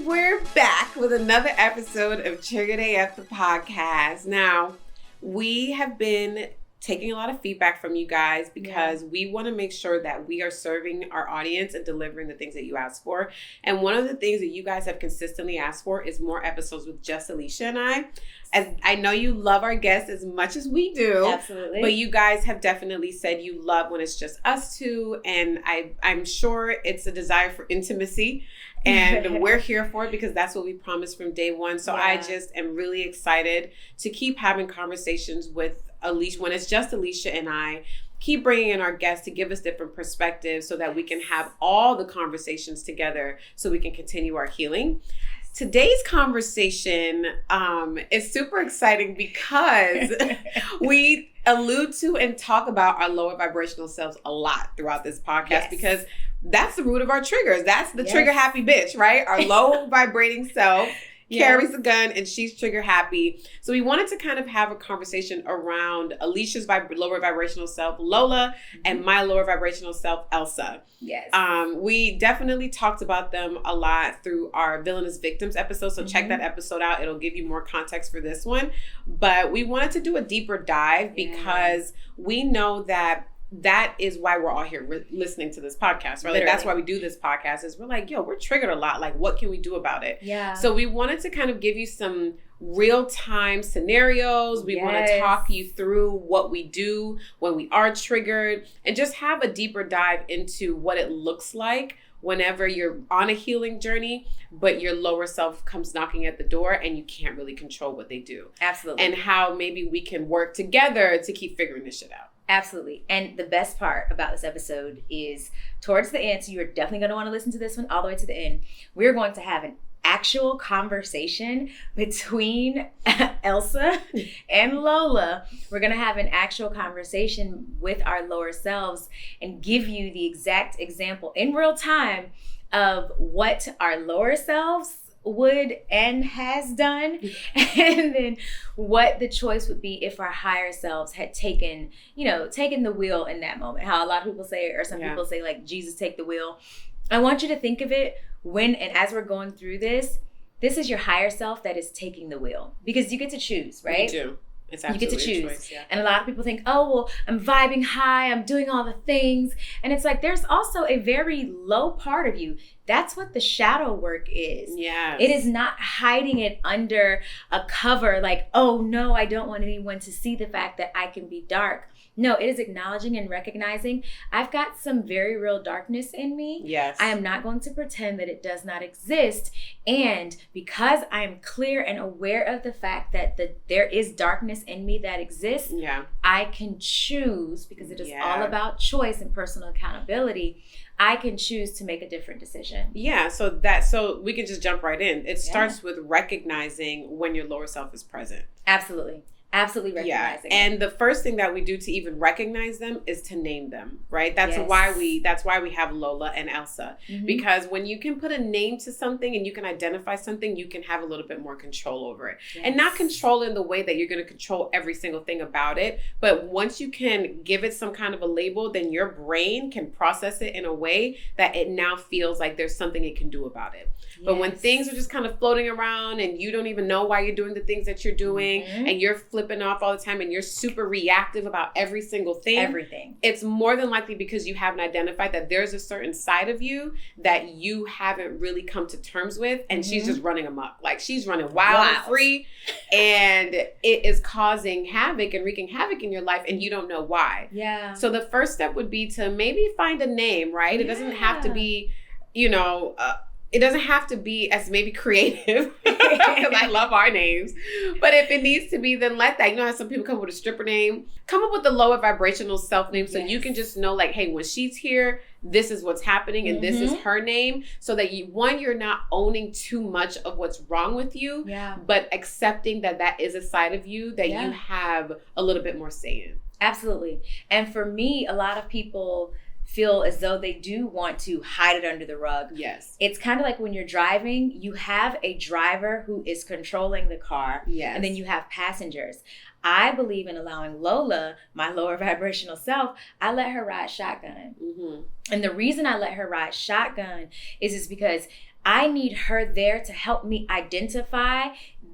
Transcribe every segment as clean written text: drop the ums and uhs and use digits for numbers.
And we're back with another episode of Triggered AF, the podcast. Now, we have been taking a lot of feedback from you guys because we want to make sure that we are serving our audience and delivering the things that you ask for. And one of the things that you guys have consistently asked for is more episodes with just Alechia and I. As I know you love our guests as much as we do. Absolutely. But you guys have definitely said you love when it's just us two. And I'm sure it's a desire for intimacy. And we're here for it because that's what we promised from day one. So I just am really excited to keep having conversations with Alechia, when it's just Alechia and I, keep bringing in our guests to give us different perspectives so that we can have all the conversations together so we can continue our healing. Today's conversation is super exciting because we allude to and talk about our lower vibrational selves a lot throughout this podcast because that's the root of our triggers. That's the trigger happy bitch, right? Our low vibrating self carries a gun and she's trigger happy. So we wanted to kind of have a conversation around Alechia's lower vibrational self, Lola, and my lower vibrational self, Elsa. Yes. We definitely talked about them a lot through our Villainous Victims episode. So check that episode out. It'll give you more context for this one. But we wanted to do a deeper dive because we know that is why we're all here listening to this podcast, right? Like, that's why we do this podcast is we're like, we're triggered a lot. Like, what can we do about it? Yeah. So we wanted to kind of give you some real-time scenarios. We want to talk you through what we do when we are triggered and just have a deeper dive into what it looks like whenever you're on a healing journey, but your lower self comes knocking at the door and you can't really control what they do. Absolutely. And how maybe we can work together to keep figuring this shit out. Absolutely. And the best part about this episode is towards the end, so you're definitely going to want to listen to this one all the way to the end. We're going to have an actual conversation between Elsa and Lola. We're going to have an actual conversation with our lower selves and give you the exact example in real time of what our lower selves would and has done, and then what the choice would be if our higher selves had taken the wheel in that moment. How a lot of people say, or some people say, like, Jesus, take the wheel. I want you to think of it when and as we're going through this is your higher self that is taking the wheel, because you get to choose, right? You do. It's you get to choose. Choice, And a lot of people think, oh, well, I'm vibing high, I'm doing all the things. And it's like, there's also a very low part of you. That's what the shadow work is. Yeah. It is not hiding it under a cover like, oh no, I don't want anyone to see the fact that I can be dark. No, it is acknowledging and recognizing I've got some very real darkness in me. Yes. I am not going to pretend that it does not exist. And because I am clear and aware of the fact that there is darkness in me that exists, I can choose, because it is all about choice and personal accountability. I can choose to make a different decision. Yeah, so we can just jump right in. It starts with recognizing when your lower self is present. Absolutely recognizing. Yeah, and the first thing that we do to even recognize them is to name them, right? That's why we have Lola and Elsa. Because when you can put a name to something and you can identify something, you can have a little bit more control over it. And not control in the way that you're going to control every single thing about it, but once you can give it some kind of a label, then your brain can process it in a way that it now feels like there's something it can do about it. But when things are just kind of floating around and you don't even know why you're doing the things that you're doing and you're flipping off all the time and you're super reactive about every single thing. Everything. It's more than likely because you haven't identified that there's a certain side of you that you haven't really come to terms with, and she's just running amok. Like, she's running wild and free, and it is causing havoc and wreaking havoc in your life, and you don't know why. Yeah. So the first step would be to maybe find a name, right? It doesn't have to be, it doesn't have to be as maybe creative, because I love our names. But if it needs to be, then let that. You know how some people come up with a stripper name? Come up with the lower vibrational self name so you can just know, like, hey, when she's here, this is what's happening and this is her name. So that you're not owning too much of what's wrong with you, but accepting that is a side of you that you have a little bit more say in. Absolutely. And for me, a lot of people feel as though they do want to hide it under the rug. Yes. It's kind of like when you're driving, you have a driver who is controlling the car. Yes. And then you have passengers. I believe in allowing Lola, my lower vibrational self, I let her ride shotgun. And the reason I let her ride shotgun is because I need her there to help me identify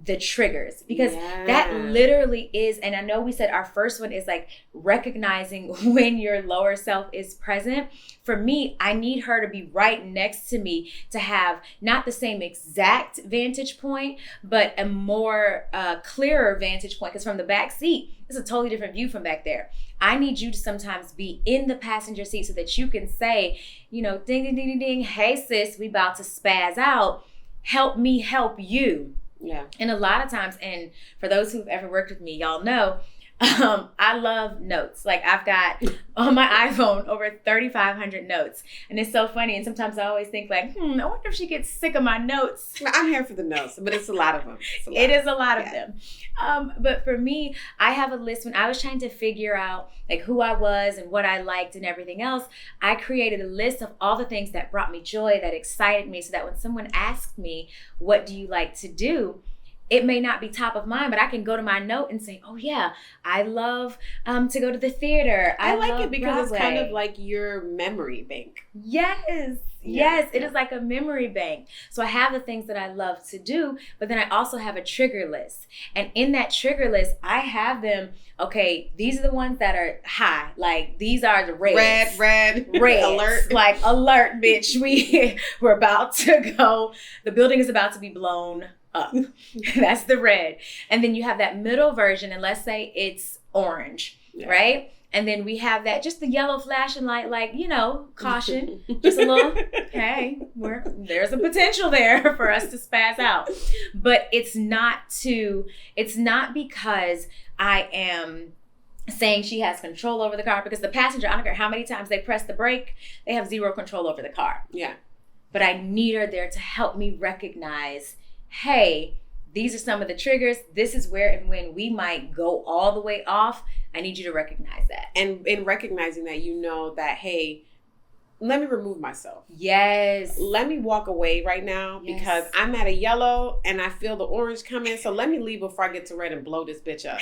the triggers, because that literally is, and I know we said our first one is like recognizing when your lower self is present. For me, I need her to be right next to me to have not the same exact vantage point, but a more clearer vantage point, because from the back seat, it's a totally different view from back there. I need you to sometimes be in the passenger seat so that you can say, you know, ding, ding, ding, ding, ding, hey sis, we about to spaz out. Help me help you. Yeah. And a lot of times, and for those who've ever worked with me, y'all know, I love notes. Like I've got on my iPhone over 3,500 notes. And it's so funny. And sometimes I always think like, I wonder if she gets sick of my notes. I'm here for the notes, but it's a lot of them. It is a lot of them. But for me, I have a list. When I was trying to figure out like who I was and what I liked and everything else, I created a list of all the things that brought me joy, that excited me, so that when someone asked me, what do you like to do? It may not be top of mind, but I can go to my note and say, oh yeah, I love to go to the theater. I like it because Broadway. It's kind of like your memory bank. Yes. Yes, it is like a memory bank. So I have the things that I love to do, but then I also have a trigger list. And in that trigger list, I have them, okay, these are the ones that are high. Like these are the reds. Red. Alert. Like alert, bitch. We're about to go. The building is about to be blown up. That's the red. And then you have that middle version, and let's say it's orange, right? And then we have that, just the yellow flashing light, like, you know, caution, just a little, hey, there's a potential there for us to spaz out. But it's not because I am saying she has control over the car, because the passenger, I don't care how many times they press the brake, they have zero control over the car. Yeah. But I need her there to help me recognize, hey, these are some of the triggers. This is where and when we might go all the way off. I need you to recognize that. And in recognizing that, you know that, hey, let me remove myself. Yes. Let me walk away right now because I'm at a yellow and I feel the orange coming. So let me leave before I get to red and blow this bitch up.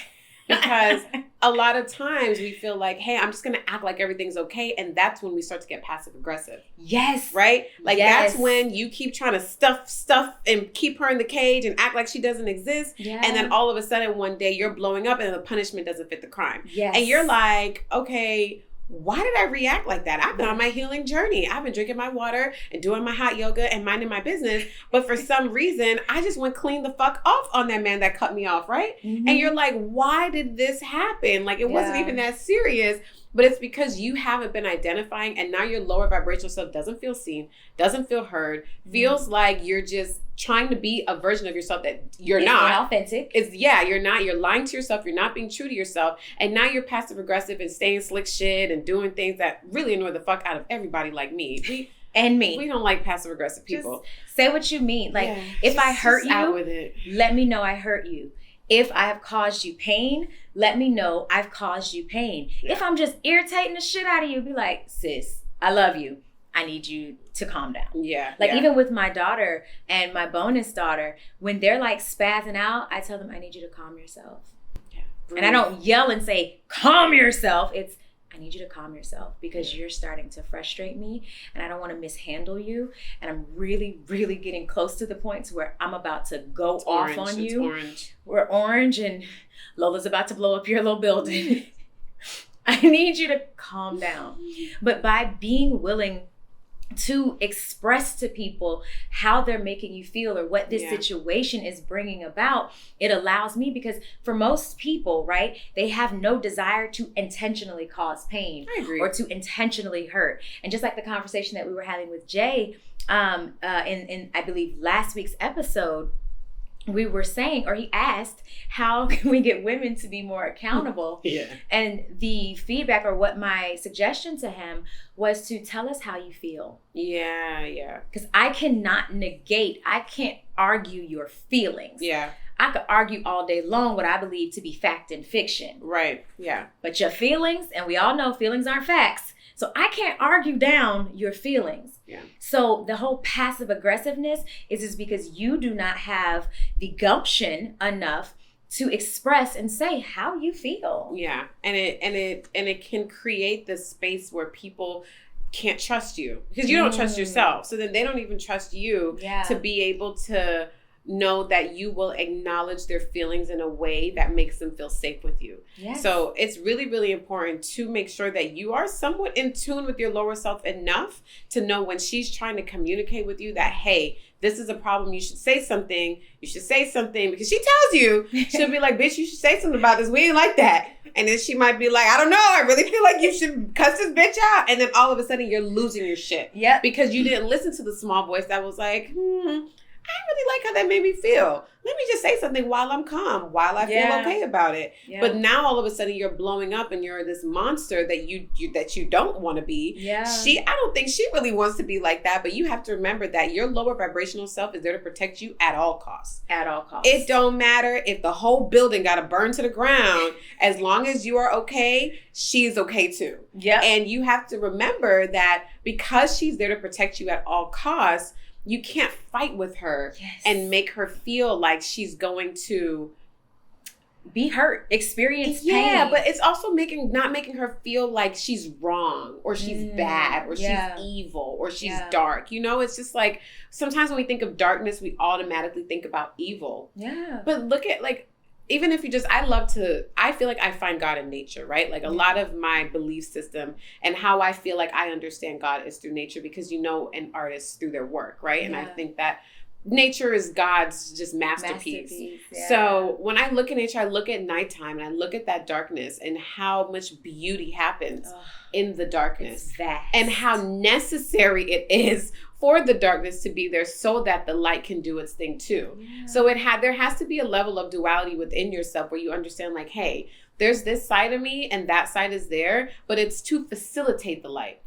Because a lot of times we feel like, hey, I'm just going to act like everything's okay. And that's when we start to get passive aggressive. Yes. Right? Like that's when you keep trying to stuff and keep her in the cage and act like she doesn't exist. Yeah. And then all of a sudden one day you're blowing up and the punishment doesn't fit the crime. Yes. And you're like, okay, why did I react like that? I've been on my healing journey. I've been drinking my water and doing my hot yoga and minding my business. But for some reason, I just went clean the fuck off on that man that cut me off, right? Mm-hmm. And you're like, why did this happen? Like, it wasn't even that serious. But it's because you haven't been identifying, and now your lower vibrational self doesn't feel seen, doesn't feel heard, feels like you're just trying to be a version of yourself that you're not authentic. You're not. You're lying to yourself. You're not being true to yourself. And now you're passive aggressive and saying slick shit and doing things that really annoy the fuck out of everybody like me. We don't like passive aggressive people. Just say what you mean. Like, if I hurt you, out with it. Let me know I hurt you. If I have caused you pain, let me know I've caused you pain. Yeah. If I'm just irritating the shit out of you, be like, sis, I love you. I need you to calm down. Yeah. Like even with my daughter and my bonus daughter, when they're like spazzing out, I tell them, I need you to calm yourself. Yeah. And I don't yell and say, calm yourself. It's, I need you to calm yourself because you're starting to frustrate me and I don't want to mishandle you. And I'm really, really getting close to the point where I'm about to go off on you. Orange. We're orange and Lola's about to blow up your little building. I need you to calm down. But by being willing to express to people how they're making you feel or what this situation is bringing about, it allows me, because for most people, right, they have no desire to intentionally cause pain or to intentionally hurt. And just like the conversation that we were having with Jay in I believe last week's episode, we were saying, or he asked, how can we get women to be more accountable? And the feedback, or what my suggestion to him was, to tell us how you feel. Yeah. Because I can't argue your feelings. Yeah. I could argue all day long what I believe to be fact and fiction. Right. Yeah. But your feelings, and we all know feelings aren't facts. So I can't argue down your feelings. Yeah. So the whole passive aggressiveness is because you do not have the gumption enough to express and say how you feel. Yeah. And it can create this space where people can't trust you because you don't trust yourself. So then they don't even trust you to be able to know that you will acknowledge their feelings in a way that makes them feel safe with you. Yes. So it's really, really important to make sure that you are somewhat in tune with your lower self enough to know when she's trying to communicate with you that, hey, this is a problem. You should say something. You should say something because she tells you, she'll be like, bitch, you should say something about this. We ain't like that. And then she might be like, I don't know. I really feel like you should cuss this bitch out. And then all of a sudden you're losing your shit. Yep. Because you didn't listen to the small voice that was like, I really like how that made me feel. Let me just say something while I'm calm, while I feel okay about it. Yeah. But now all of a sudden you're blowing up and you're this monster that you don't want to be. Yeah. I don't think she really wants to be like that, but you have to remember that your lower vibrational self is there to protect you at all costs. At all costs. It don't matter if the whole building got to burn to the ground. As long as you are okay, she's okay too. Yeah. And you have to remember that because she's there to protect you at all costs, you can't fight with her and make her feel like she's going to be hurt, experience pain. Yeah, but it's also not making her feel like she's wrong or she's bad or she's evil or she's dark. You know, it's just like sometimes when we think of darkness, we automatically think about evil. Yeah. But look at even if I feel like I find God in nature, right? Like a lot of my belief system and how I feel like I understand God is through nature because an artist through their work, right? And I think that nature is God's just masterpiece. Yeah. So when I look at nature, I look at nighttime and I look at that darkness and how much beauty happens in the darkness and how necessary it is for the darkness to be there so that the light can do its thing too. Yeah. So there has to be a level of duality within yourself where you understand like, hey, there's this side of me and that side is there, but it's to facilitate the light.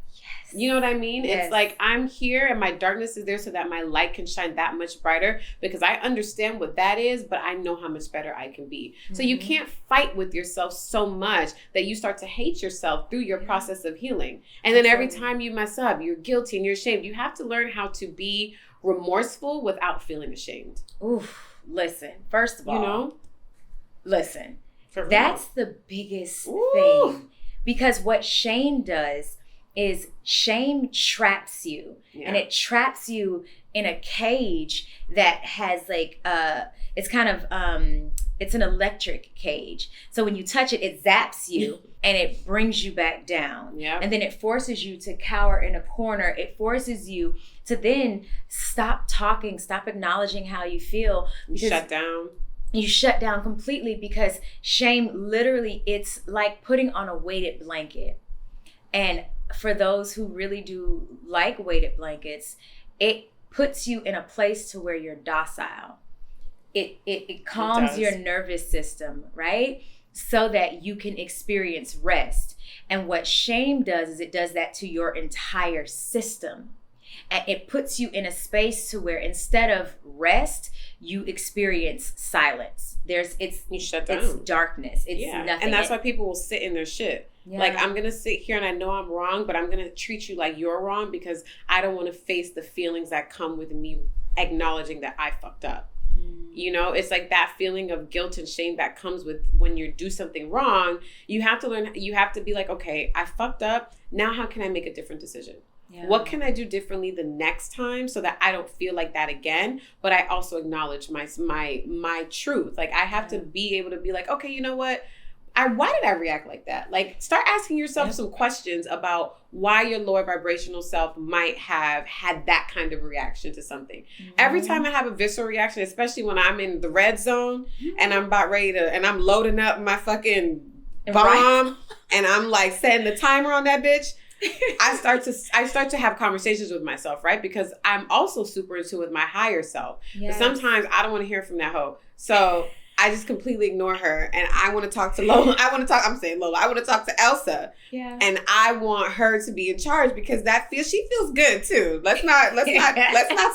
You know what I mean? Yes. It's like I'm here and my darkness is there so that my light can shine that much brighter because I understand what that is, but I know how much better I can be. Mm-hmm. So you can't fight with yourself so much that you start to hate yourself through your process of healing. And then every time you mess up, you're guilty and you're ashamed. You have to learn how to be remorseful without feeling ashamed. Oof, listen, first of all, listen, that's the biggest thing because what shame does is shame traps you and it traps you in a cage that has it's kind of it's an electric cage. So when you touch it, it zaps you and it brings you back down. Yeah. And then it forces you to cower in a corner. It forces you to then stop talking, stop acknowledging how you feel. Shut down. You shut down completely because shame literally, it's like putting on a weighted blanket. And for those who really do like weighted blankets, it puts you in a place to where you're docile. It calms your nervous system, right? So that you can experience rest. And what shame does is it does that to your entire system. And it puts you in a space to where instead of rest, you experience silence. You shut down. It's darkness. It's nothing. And that's why people will sit in their shit. Yeah. Like, I'm going to sit here and I know I'm wrong, but I'm going to treat you like you're wrong because I don't want to face the feelings that come with me acknowledging that I fucked up. You know, it's like that feeling of guilt and shame that comes with when you do something wrong. You have to be like, okay, I fucked up. Now how can I make a different decision? Yeah. What can I do differently the next time so that I don't feel like that again? But I also acknowledge my truth. Like I have to be able to be like, okay, you know what? Why did I react like that? Like start asking yourself some questions about why your lower vibrational self might have had that kind of reaction to something. Mm-hmm. Every time I have a visceral reaction, especially when I'm in the red zone and I'm about ready to, and I'm loading up my fucking bomb and I'm like setting the timer on that bitch. I start to have conversations with myself, right? Because I'm also super in tune with my higher self. Yes. But sometimes I don't want to hear from that hoe. So I just completely ignore her and I want to talk to Lola. I want to talk to Elsa. Yeah. And I want her to be in charge because she feels good too. Let's not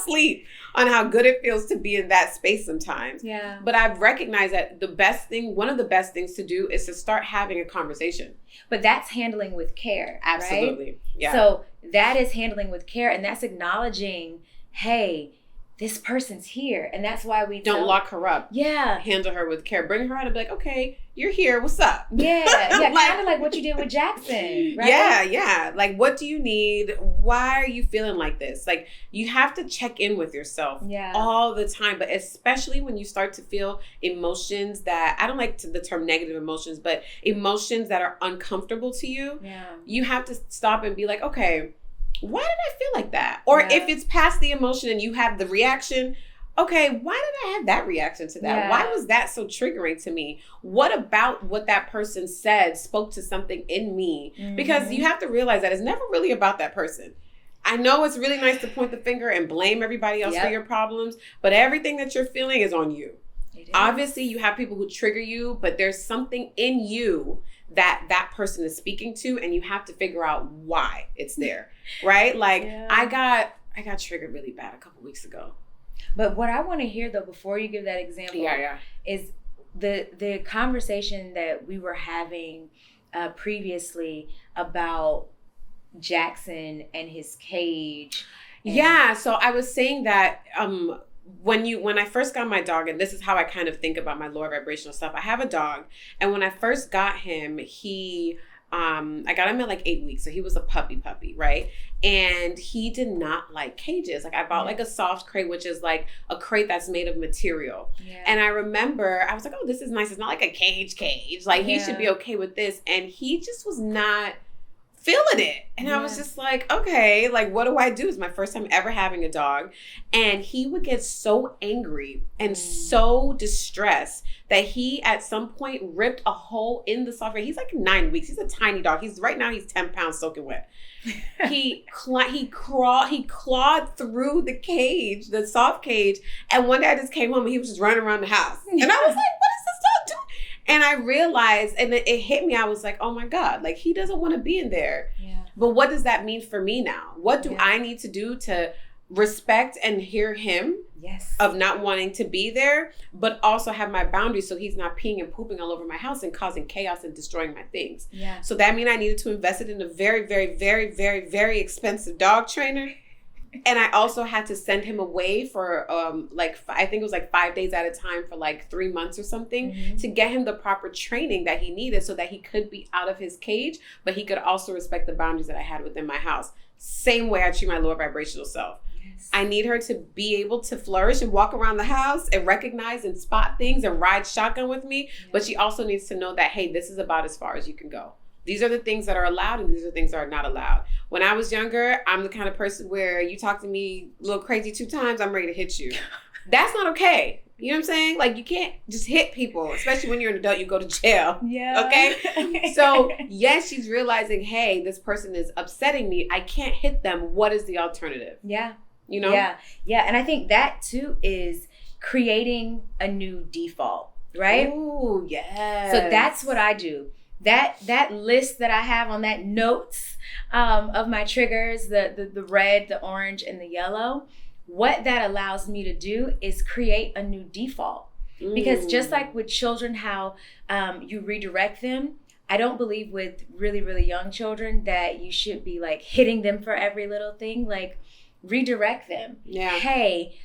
sleep on how good it feels to be in that space sometimes. Yeah. But I've recognized that one of the best things to do is to start having a conversation. But that's handling with care. Absolutely. Right? Yeah. So that is handling with care and that's acknowledging, hey, this person's here. And that's why we don't lock her up. Yeah. Handle her with care. Bring her out and be like, okay, you're here. What's up? Yeah. Yeah. Kind of like what you did with Jackson, right? Yeah. Yeah. Like, what do you need? Why are you feeling like this? Like, you have to check in with yourself all the time, but especially when you start to feel emotions that, I don't like the term negative emotions, but emotions that are uncomfortable to you. Yeah. You have to stop and be like, okay, why did I feel like that? Or if it's past the emotion and you have the reaction, okay, why did I have that reaction to that? Yeah. Why was that so triggering to me? What about what that person said spoke to something in me? Mm-hmm. Because you have to realize that it's never really about that person. I know it's really nice to point the finger and blame everybody else for your problems, but everything that you're feeling is on you. Obviously, you have people who trigger you, but there's something in you that person is speaking to, and you have to figure out why it's there, right? Like, I got triggered really bad a couple weeks ago. But what I want to hear, though, before you give that example, is the conversation that we were having previously about Jackson and his cage. So I was saying that when I first got my dog, and this is how I kind of think about my lower vibrational stuff. I have a dog, and when I first got him, I got him at like 8 weeks, so he was a puppy, right? And he did not like cages. Like, I bought like a soft crate, which is like a crate that's made of material. Yeah. And I remember I was like, oh, this is nice. It's not like a cage. Like, he should be okay with this. And he just was not feeling it. And I was just like, okay, like, what do I do? It's my first time ever having a dog. And he would get so angry and so distressed that he at some point ripped a hole in the soft crate. He's like 9 weeks. He's a tiny dog. Right now he's 10 pounds soaking wet. He clawed through the cage, the soft cage. And one day I just came home and he was just running around the house. And I was like, what is this dog doing? And I realized, and it hit me, I was like, oh my God, like, he doesn't want to be in there. Yeah. But what does that mean for me now? What do I need to do to respect and hear him of not wanting to be there, but also have my boundaries so he's not peeing and pooping all over my house and causing chaos and destroying my things? Yeah. So that means I needed to invest it in a very, very, very, very, very expensive dog trainer. And I also had to send him away for I think it was like 5 days at a time for like 3 months or something to get him the proper training that he needed so that he could be out of his cage, but he could also respect the boundaries that I had within my house. Same way I treat my lower vibrational self. Yes. I need her to be able to flourish and walk around the house and recognize and spot things and ride shotgun with me. Yeah. But she also needs to know that, hey, this is about as far as you can go. These are the things that are allowed and these are the things that are not allowed. When I was younger, I'm the kind of person where you talk to me a little crazy 2 times, I'm ready to hit you. That's not okay. You know what I'm saying? Like, you can't just hit people, especially when you're an adult, you go to jail. Yeah. Okay? So, yes, she's realizing, hey, this person is upsetting me. I can't hit them. What is the alternative? Yeah. You know? Yeah. Yeah. And I think that, too, is creating a new default, right? Ooh, yes. So that's what I do. That list that I have on that notes of my triggers, the red, the orange, and the yellow, what that allows me to do is create a new default. Because just like with children, how you redirect them, I don't believe with really, really young children that you should be like hitting them for every little thing. Like, redirect them. Yeah. Hey,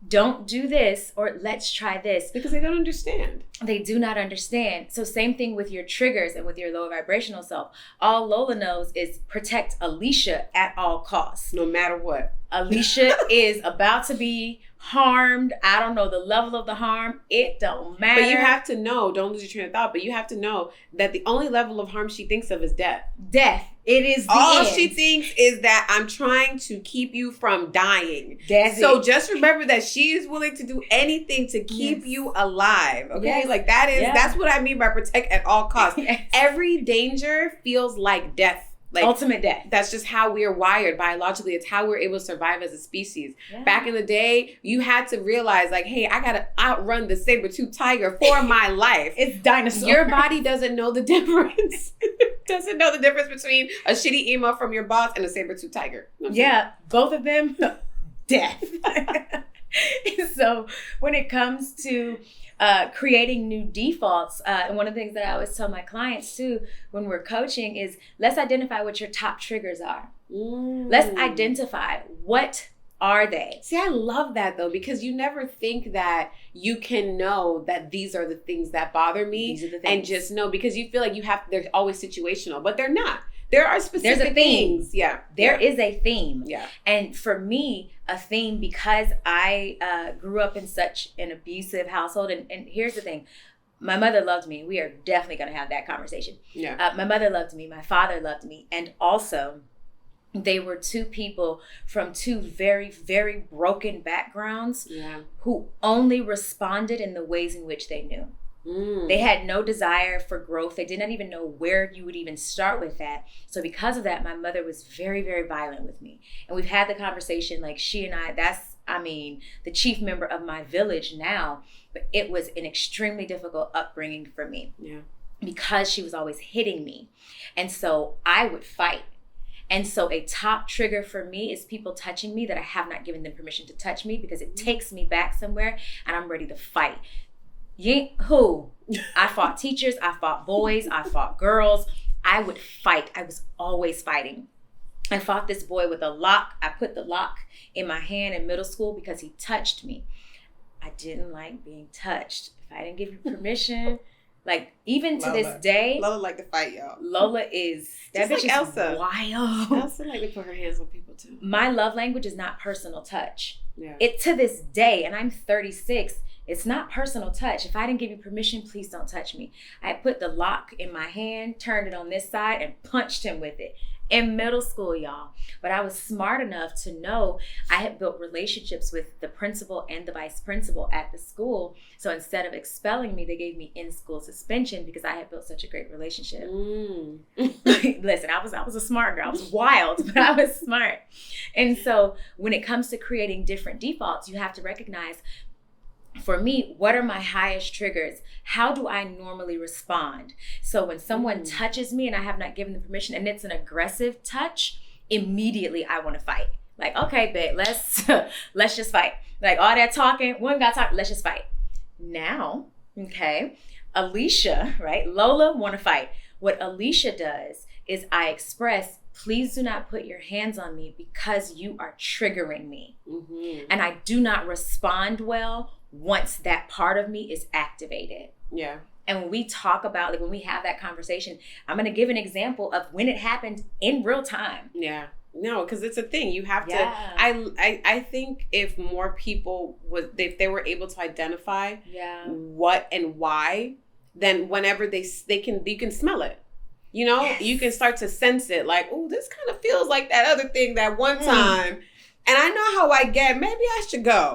don't do this, or let's try this. Because they don't understand. They do not understand. So same thing with your triggers and with your lower vibrational self. All Lola knows is protect Alechia at all costs. No matter what. Alechia is about to be harmed. I don't know the level of the harm. It don't matter. But you have to know, don't lose your train of thought, but you have to know that the only level of harm she thinks of is death. Death. It is the all end. She thinks is that I'm trying to keep you from dying. That's so it. Just remember that she is willing to do anything to keep you alive. Okay? Yes. Like that's what I mean by protect at all costs. Yes. Every danger feels like death. Like, ultimate death. That's just how we are wired biologically. It's how we're able to survive as a species. Yeah. Back in the day, you had to realize, like, hey, I got to outrun the saber-toothed tiger for my life. It's dinosaur. Your body doesn't know the difference. Doesn't know the difference between a shitty email from your boss and a saber-toothed tiger. Yeah, both of them, death. So when it comes to creating new defaults, and one of the things that I always tell my clients too when we're coaching is let's identify what your top triggers are. Let's identify what are they? See, I love that though, because you never think that you can know that these are the things that bother me. These are the things. And just know, because you feel like they're always situational, but they're not. There are specific There's a theme. things. Yeah. There is a theme. Yeah. And for me, a theme, because I grew up in such an abusive household. And here's the thing. My mother loved me. We are definitely going to have that conversation. Yeah. My mother loved me. My father loved me. And also, they were two people from two very, very broken backgrounds who only responded in the ways in which they knew. They had no desire for growth. They did not even know where you would even start with that. So because of that, my mother was very, very violent with me. And we've had the conversation, like she and I, the chief member of my village now, but it was an extremely difficult upbringing for me. Yeah. Because she was always hitting me. And so I would fight. And so a top trigger for me is people touching me that I have not given them permission to touch me, because it takes me back somewhere and I'm ready to fight. I fought teachers, I fought boys, I fought girls. I would fight. I was always fighting. I fought this boy with a lock. I put the lock in my hand in middle school because he touched me. I didn't like being touched. If I didn't give you permission, like even to this day, Lola like to fight, y'all. Lola is that just bitch like is Elsa. Wild. Elsa like to put her hands on people too. My love language is not personal touch. Yeah. It to this day, and I'm 36. It's not personal touch. If I didn't give you permission, please don't touch me. I put the lock in my hand, turned it on this side, and punched him with it. In middle school, y'all. But I was smart enough to know I had built relationships with the principal and the vice principal at the school. So instead of expelling me, they gave me in-school suspension because I had built such a great relationship. Listen, I was a smart girl. I was wild, but I was smart. And so when it comes to creating different defaults, you have to recognize, for me, what are my highest triggers? How do I normally respond? So when someone touches me and I have not given them permission and it's an aggressive touch, immediately I want to fight. Like, okay, babe, let's just fight. Like all that talking, one got talk, let's just fight. Now, okay, Alicia, right? Lola want to fight. What Alicia does is I express, please do not put your hands on me because you are triggering me. And I do not respond well once that part of me is activated. Yeah. And when we talk about, like when we have that conversation, I'm going to give an example of when it happened in real time. Yeah. No, because it's a thing. You have to, I think if more people if they were able to identify what and why, then whenever you can smell it. You know, you can start to sense it, like, oh, this kind of feels like that other thing that one time. And I know how I get, maybe I should go.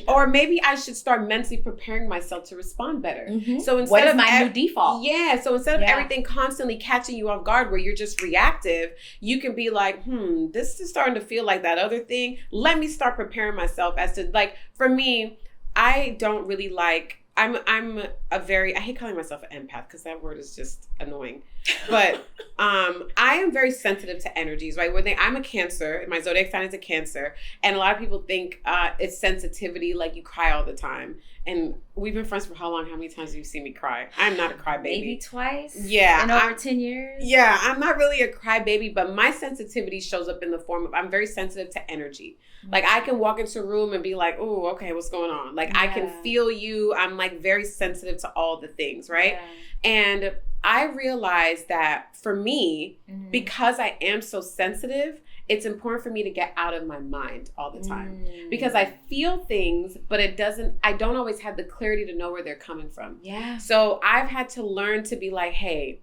Or maybe I should start mentally preparing myself to respond better. So instead what is of my new default? Yeah. So instead of everything constantly catching you off guard where you're just reactive, you can be like, this is starting to feel like that other thing. Let me start preparing myself as to, like, for me, I don't really like, I hate calling myself an empath because that word is just annoying. But I am very sensitive to energies, right? I'm a Cancer, my zodiac sign is a Cancer, and a lot of people think it's sensitivity, like you cry all the time. And we've been friends for how long? How many times have you seen me cry? I'm not a crybaby. Maybe twice. Yeah. In over 10 years. Yeah, I'm not really a crybaby, but my sensitivity shows up in the form of I'm very sensitive to energy. Like I can walk into a room and be like, oh, okay, what's going on? Like I can feel you. I'm like very sensitive to all the things, right? Yeah. And I realized that for me, because I am so sensitive, it's important for me to get out of my mind all the time because I feel things, but I don't always have the clarity to know where they're coming from. Yeah. So I've had to learn to be like, hey,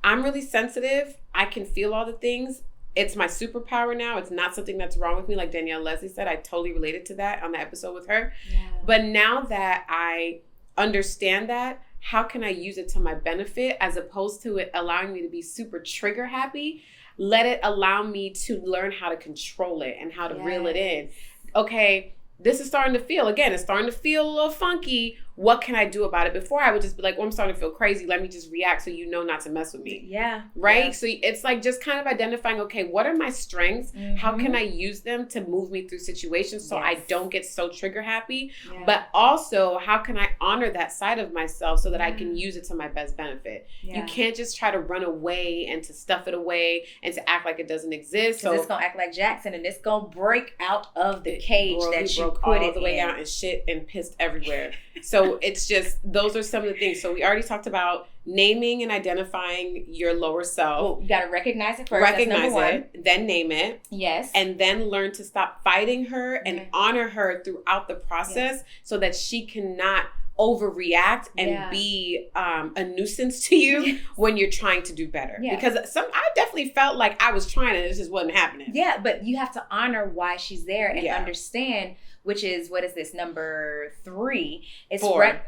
I'm really sensitive. I can feel all the things. It's my superpower now. It's not something that's wrong with me. Like Danielle Leslie said, I totally related to that on the episode with her. Yeah. But now that I understand that, how can I use it to my benefit as opposed to it allowing me to be super trigger happy? Let it allow me to learn how to control it and how to reel it in. Okay, this is starting to feel, again, it's starting to feel a little funky. what can I do about it? Before I would just be like, oh, I'm starting to feel crazy. Let me just react so you know not to mess with me. Yeah. Right? Yeah. So it's like just kind of identifying, okay, what are my strengths? Mm-hmm. How can I use them to move me through situations so I don't get so trigger happy? Yeah. But also, how can I honor that side of myself so that I can use it to my best benefit? Yeah. You can't just try to run away and to stuff it away and to act like it doesn't exist. So it's going to act like Jackson and it's going to break out of the cage that you put it all the way out and shit and pissed everywhere. So it's just, those are some of the things. So we already talked about naming and identifying your lower self. Well, you got to recognize it first. Recognize it, then name it. Yes. And then learn to stop fighting her and honor her throughout the process so that she cannot overreact and be a nuisance to you when you're trying to do better. Yeah. Because I definitely felt like I was trying and it just wasn't happening. Yeah, but you have to honor why she's there and understand, which is, what is this, number 3? It's 4.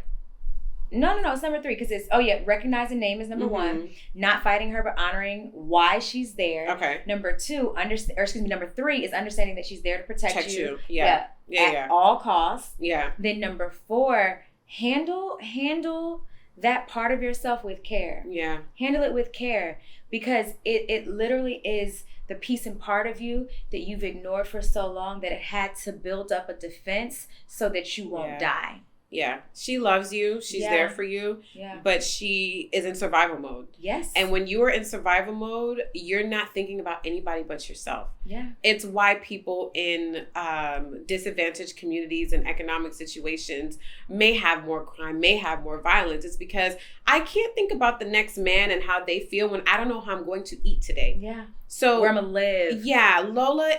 No, it's number 3 because it's, recognizing name is number 1. Not fighting her, but honoring why she's there. Okay. Number 2, number 3 is understanding that she's there to protect you. Yeah. At all costs. Yeah. Then number 4, handle that part of yourself with care. Yeah. Handle it with care because it literally is the piece and part of you that you've ignored for so long that it had to build up a defense so that you won't die. Yeah. She loves you. She's there for you. Yeah. But she is in survival mode. Yes. And when you are in survival mode, you're not thinking about anybody but yourself. Yeah. It's why people in disadvantaged communities and economic situations may have more crime, may have more violence. It's because I can't think about the next man and how they feel when I don't know how I'm going to eat today. Yeah. So where I'm gonna live. Yeah. Lola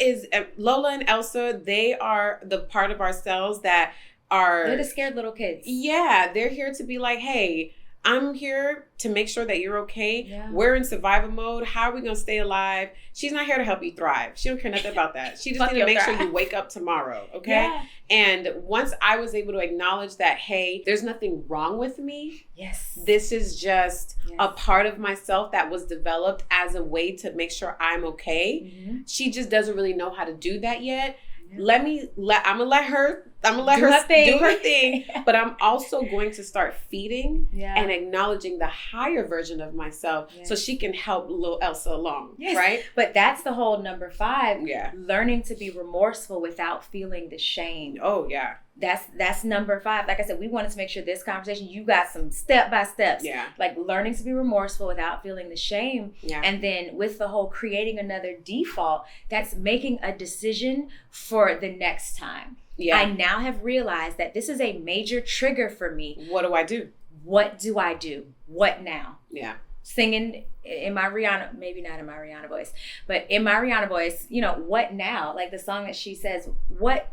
and Elsa, they are the part of ourselves that they're the scared little kids. Yeah, they're here to be like, hey, I'm here to make sure that you're okay. Yeah. We're in survival mode. How are we going to stay alive? She's not here to help you thrive. She don't care nothing about that. She just needs to make sure you wake up tomorrow, okay? Yeah. And once I was able to acknowledge that, hey, there's nothing wrong with me. Yes. This is just a part of myself that was developed as a way to make sure I'm okay. Mm-hmm. She just doesn't really know how to do that yet. I'm gonna let her do her thing, but I'm also going to start feeding and acknowledging the higher version of myself so she can help little Elsa along, right? But that's the whole number 5, learning to be remorseful without feeling the shame. Oh, yeah. That's number 5. Like I said, we wanted to make sure this conversation, you got some step-by-steps. Yeah. Like learning to be remorseful without feeling the shame. Yeah. And then with the whole creating another default, that's making a decision for the next time. Yeah. I now have realized that this is a major trigger for me. What do I do? What do I do? What now? Yeah. Singing in my Rihanna, maybe not in my Rihanna voice, but in my Rihanna voice, what now? Like the song that she says, what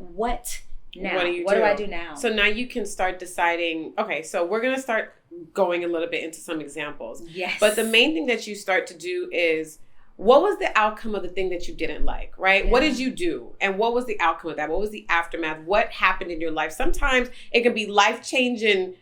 now? What do I do now? So now you can start deciding, okay, so we're going to start going a little bit into some examples. Yes. But the main thing that you start to do is, what was the outcome of the thing that you didn't like, right? Yeah. What did you do? And what was the outcome of that? What was the aftermath? What happened in your life? Sometimes it can be life-changing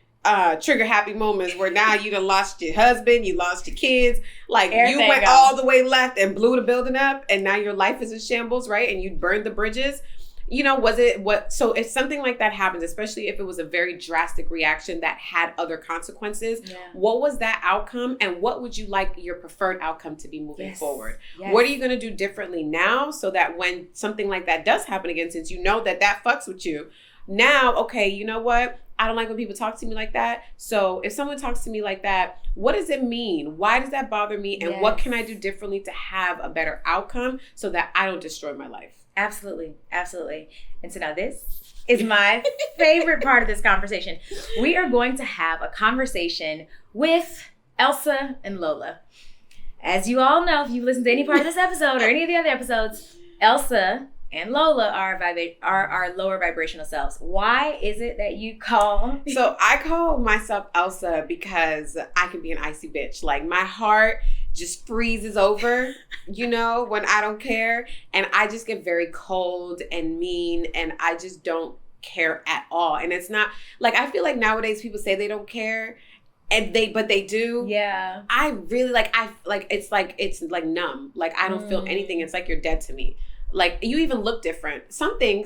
trigger happy moments where now you done lost your husband, you lost your kids, like you went all the way left and blew the building up and now your life is in shambles, right? And you burned the bridges. So if something like that happens, especially if it was a very drastic reaction that had other consequences, what was that outcome and what would you like your preferred outcome to be moving forward? Yes. What are you going to do differently now so that when something like that does happen again, since you know that fucks with you, now, okay, you know what? I don't like when people talk to me like that. So if someone talks to me like that, what does it mean? Why does that bother me? And what can I do differently to have a better outcome so that I don't destroy my life? Absolutely. Absolutely. And so now this is my favorite part of this conversation. We are going to have a conversation with Elsa and Lola. As you all know, if you've listened to any part of this episode or any of the other episodes, Elsa and Lola are our lower vibrational selves. Why is it that you call? So I call myself Elsa because I can be an icy bitch. Like my heart just freezes over, when I don't care. And I just get very cold and mean and I just don't care at all. And it's not like, I feel like nowadays people say they don't care but they do. Yeah. I really it's like numb. Like I don't feel anything. It's like you're dead to me. Like, you even look different. Something,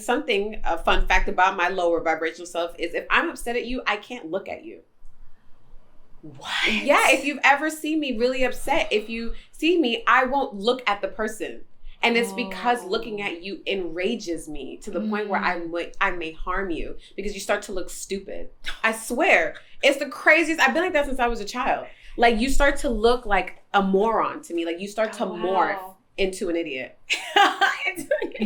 a fun fact about my lower vibrational self is if I'm upset at you, I can't look at you. What? Yeah, if you've ever seen me really upset, if you see me, I won't look at the person. And it's because looking at you enrages me to the point where I may harm you because you start to look stupid. I swear. It's the craziest. I've been like that since I was a child. Like, you start to look like a moron to me. Like, you start to morph into an idiot.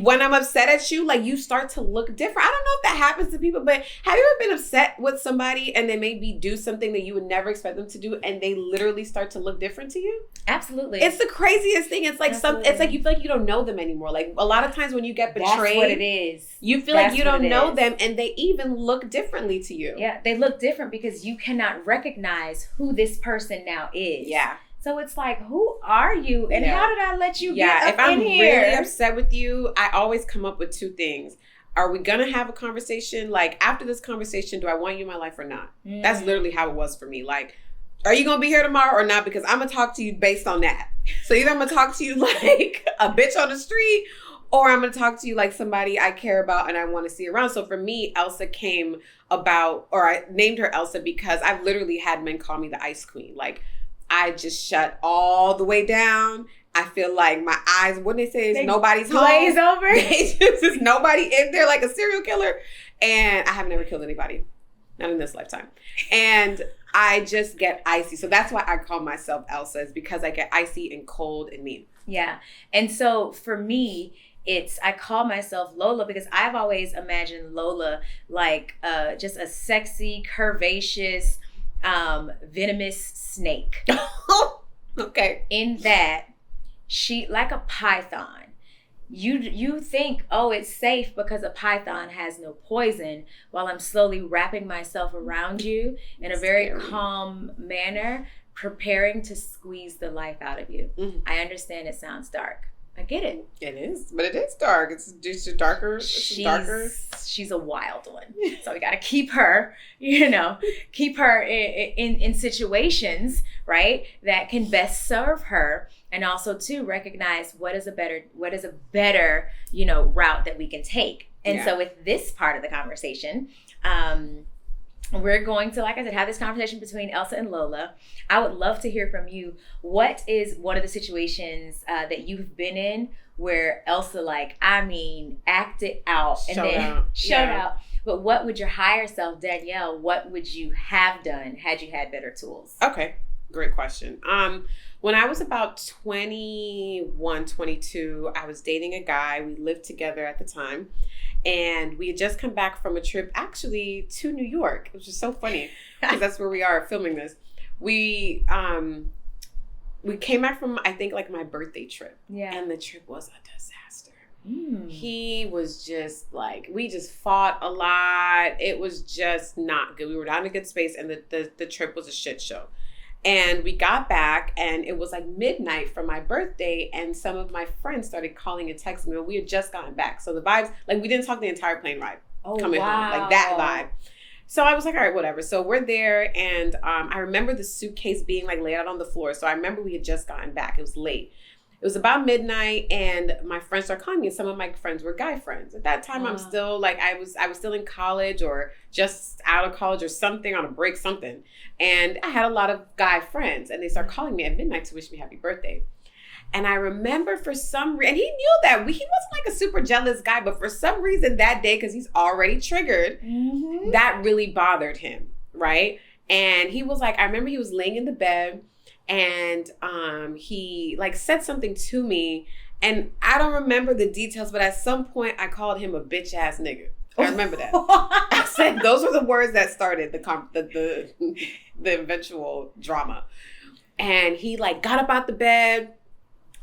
When I'm upset at you, like, you start to look different. I don't know if that happens to people, but have you ever been upset with somebody and they maybe do something that you would never expect them to do and they literally start to look different to you? Absolutely. It's the craziest thing. It's like it's like you feel like you don't know them anymore. Like, a lot of times when you get betrayed, that's what it is. You feel like you don't know them, and they even look differently to you. Yeah, they look different because you cannot recognize who this person now is. Yeah. So it's like, who are you? And how did I let you get up if I'm in here? really upset with you, I always come up with two things. Are we going to have a conversation? Like, after this conversation, do I want you in my life or not? That's literally how it was for me. Like, are you going to be here tomorrow or not? Because I'm going to talk to you based on that. So either I'm going to talk to you like a bitch on the street, or I'm going to talk to you like somebody I care about and I want to see around. So for me, Elsa came about, or I named her Elsa because I've literally had men call me the Ice Queen. Like, I just shut all the way down. I feel like my eyes, what they say is nobody's home. Glaze over. There's nobody in there, like a serial killer. And I have never killed anybody. Not in this lifetime. And I just get icy. So that's why I call myself Elsa, is because I get icy and cold and mean. Yeah. And so for me, I call myself Lola because I've always imagined Lola like just a sexy, curvaceous, venomous snake. Okay. In that she, like a python, you think, oh, it's safe because a python has no poison, while I'm slowly wrapping myself around you in a very calm manner, preparing to squeeze the life out of you. I understand it sounds dark. I get it. It is, but it is dark. It's just darker. She's a wild one. So we got to keep her, keep her in situations, right, that can best serve her. And also to recognize what is a better, route that we can take. And so with this part of the conversation, we're going to, like I said, have this conversation between Elsa and Lola. I would love to hear from you. What is one of the situations that you've been in where Elsa, acted out and then showed out? But what would your higher self, Danielle, what would you have done had you had better tools? Okay, great question. When I was about 21, 22, I was dating a guy. We lived together at the time. And we had just come back from a trip actually to New York, which is so funny because that's where we are filming this. We came back from, I think, like my birthday trip. Yeah. And the trip was a disaster. He was just we just fought a lot. It was just not good. We were not in a good space, and the trip was a shit show. And we got back, and it was like midnight for my birthday, and some of my friends started calling and texting me. We had just gotten back. So the vibes, we didn't talk the entire plane ride coming home, like that vibe. So I was like, all right, whatever. So we're there, and I remember the suitcase being laid out on the floor. So I remember we had just gotten back. It was late. It was about midnight, and my friends started calling me, and some of my friends were guy friends. At that time, I'm still I was still in college or just out of college or something, on a break, something. And I had a lot of guy friends, and they started calling me at midnight to wish me happy birthday. And I remember for some reason, and he knew that he wasn't a super jealous guy, but for some reason that day, because he's already triggered, that really bothered him, right? And he was I remember he was laying in the bed, and he said something to me, and I don't remember the details, but at some point I called him a bitch ass nigga. I remember that. I said those were the words that started the eventual drama. And he got up out the bed,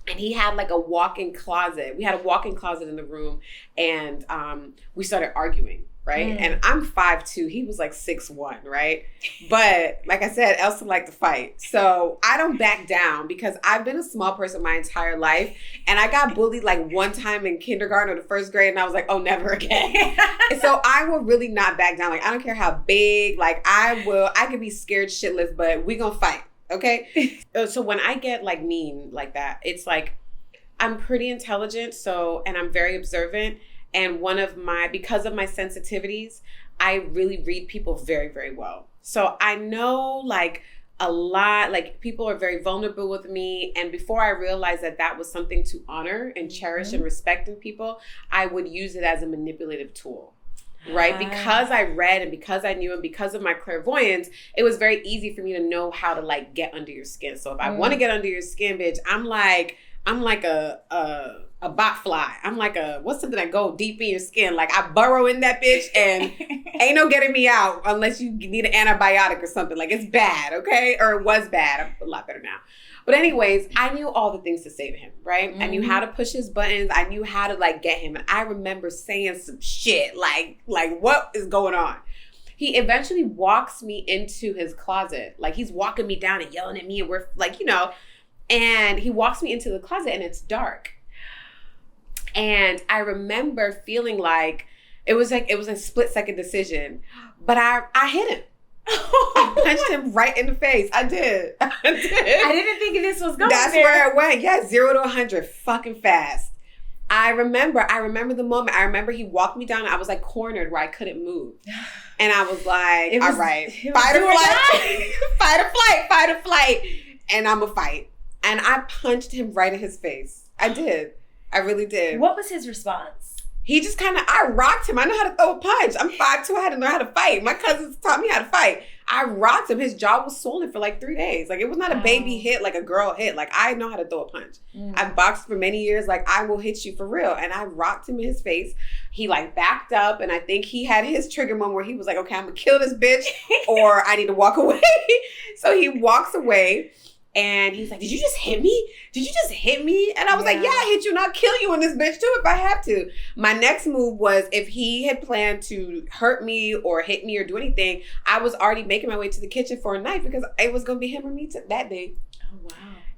and he had a walk-in closet. We had a walk-in closet in the room, and we started arguing. Right. And I'm 5'2". He was 6'1", right? But like I said, Elsa liked to fight. So I don't back down because I've been a small person my entire life. And I got bullied one time in kindergarten or the first grade. And I was like, oh, never again. And so I will really not back down. I don't care how big, I could be scared shitless, but we gonna fight. Okay. So when I get mean like that, it's I'm pretty intelligent, and I'm very observant. And because of my sensitivities, I really read people very, very well. So I know like a lot, like people are very vulnerable with me. And before I realized that was something to honor and cherish and respect in people, I would use it as a manipulative tool. Right? Because I read and because I knew and because of my clairvoyance, it was very easy for me to know how to like get under your skin. So if I want to get under your skin, bitch, I'm like a bot fly. I'm like what's something that go deep in your skin? Like I burrow in that bitch and ain't no getting me out unless you need an antibiotic or something. Like it's bad, okay? Or it was bad. I'm a lot better now. But anyways, I knew all the things to say to him, right? I knew how to push his buttons. I knew how to like get him. And I remember saying some shit like what is going on? He eventually walks me into his closet. Like he's walking me down and yelling at me and we're like, and he walks me into the closet and it's dark. And I remember feeling like it was a split-second decision, but I hit him. I punched him right in the face. I did. I didn't think this was going That's there. where it went. Yeah, 0 to 100 fucking fast. I remember the moment. I remember he walked me down and I was like cornered where I couldn't move. And I was like, all right, fight or flight. Fight or flight. And I'm a fight. And I punched him right in his face. I did. I really did. What was his response? He just I rocked him. I know how to throw a punch. I'm 5'2". I had to learn how to fight. My cousins taught me how to fight. I rocked him. His jaw was swollen for like 3 days. Like it was not a baby hit, like a girl hit. Like I know how to throw a punch. I've boxed for many years. Like I will hit you for real. And I rocked him in his face. He like backed up and I think he had his trigger moment where he was like, okay, I'm gonna kill this bitch or I need to walk away. So he walks away. And he's like, did you just hit me? Did you just hit me? And I was like, yeah, I hit you and I'll kill you in this bitch too if I have to. My next move was if he had planned to hurt me or hit me or do anything, I was already making my way to the kitchen for a knife because it was going to be him or me that day. Oh,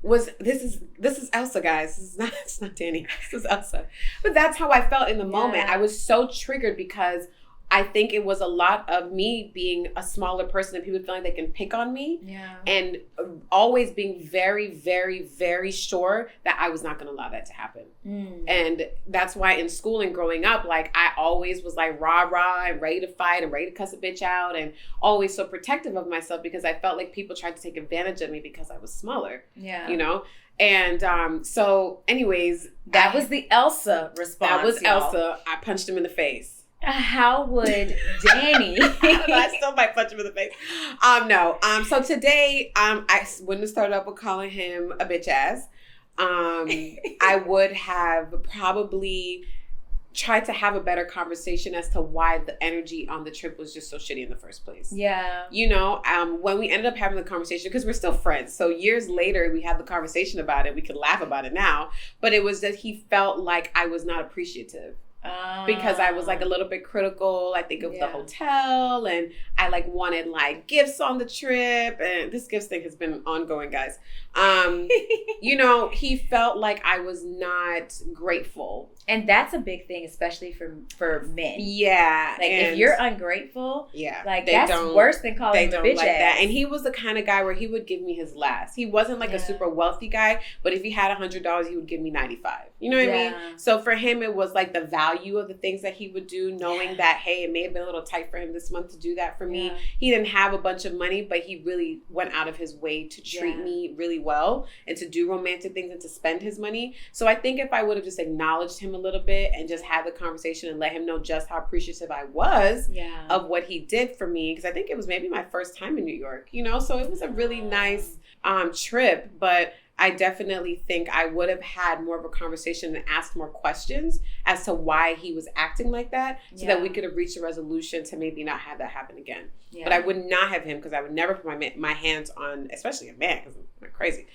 wow. This is Elsa, guys. It's not Dani. This is Elsa. But that's how I felt in the moment. I was so triggered because I think it was a lot of me being a smaller person and people feeling they can pick on me. Yeah. And always being very, very, very sure that I was not going to allow that to happen. And that's why in school and growing up, like I always was like rah-rah and ready to fight and ready to cuss a bitch out and always so protective of myself because I felt like people tried to take advantage of me because I was smaller. Yeah. And so anyways. That was the Elsa response. That was Elsa. I punched him in the face. How would Dani? I still might punch him in the face. No. So today, I wouldn't have started up with calling him a bitch ass. I would have probably tried to have a better conversation as to why the energy on the trip was just so shitty in the first place. Yeah. When we ended up having the conversation, because we're still friends. So years later, we had the conversation about it. We could laugh about it now. But it was that he felt like I was not appreciative. Because I was like a little bit critical, I think, of the hotel, and I like wanted like gifts on the trip, and this gifts thing has been ongoing, guys. He felt like I was not grateful. And that's a big thing, especially for men. Yeah. Like if you're ungrateful, like that's worse than calling him a bitch like ass. That. And he was the kind of guy where he would give me his last. He wasn't like a super wealthy guy, but if he had $100, he would give me $95. You know what I mean? So for him, it was like the value of the things that he would do, knowing that, hey, it may have been a little tight for him this month to do that for me. He didn't have a bunch of money, but he really went out of his way to treat me really well and to do romantic things and to spend his money. So I think if I would have just acknowledged him a little bit and just had the conversation and let him know just how appreciative I was of what he did for me, because I think it was maybe my first time in New York, so it was a really nice trip, but I definitely think I would have had more of a conversation and asked more questions as to why he was acting like that so that we could have reached a resolution to maybe not have that happen again. Yeah. But I would not have him because I would never put my hands on, especially a man, because I'm crazy.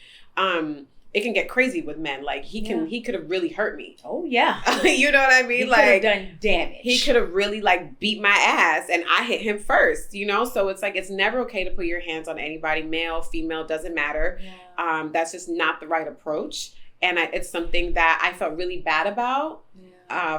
It can get crazy with men. Like he could have really hurt me. Oh yeah. You know what I mean? He could have done damage. He could have really like beat my ass and I hit him first, So it's like, it's never okay to put your hands on anybody, male, female, doesn't matter. Yeah. That's just not the right approach. And it's something that I felt really bad about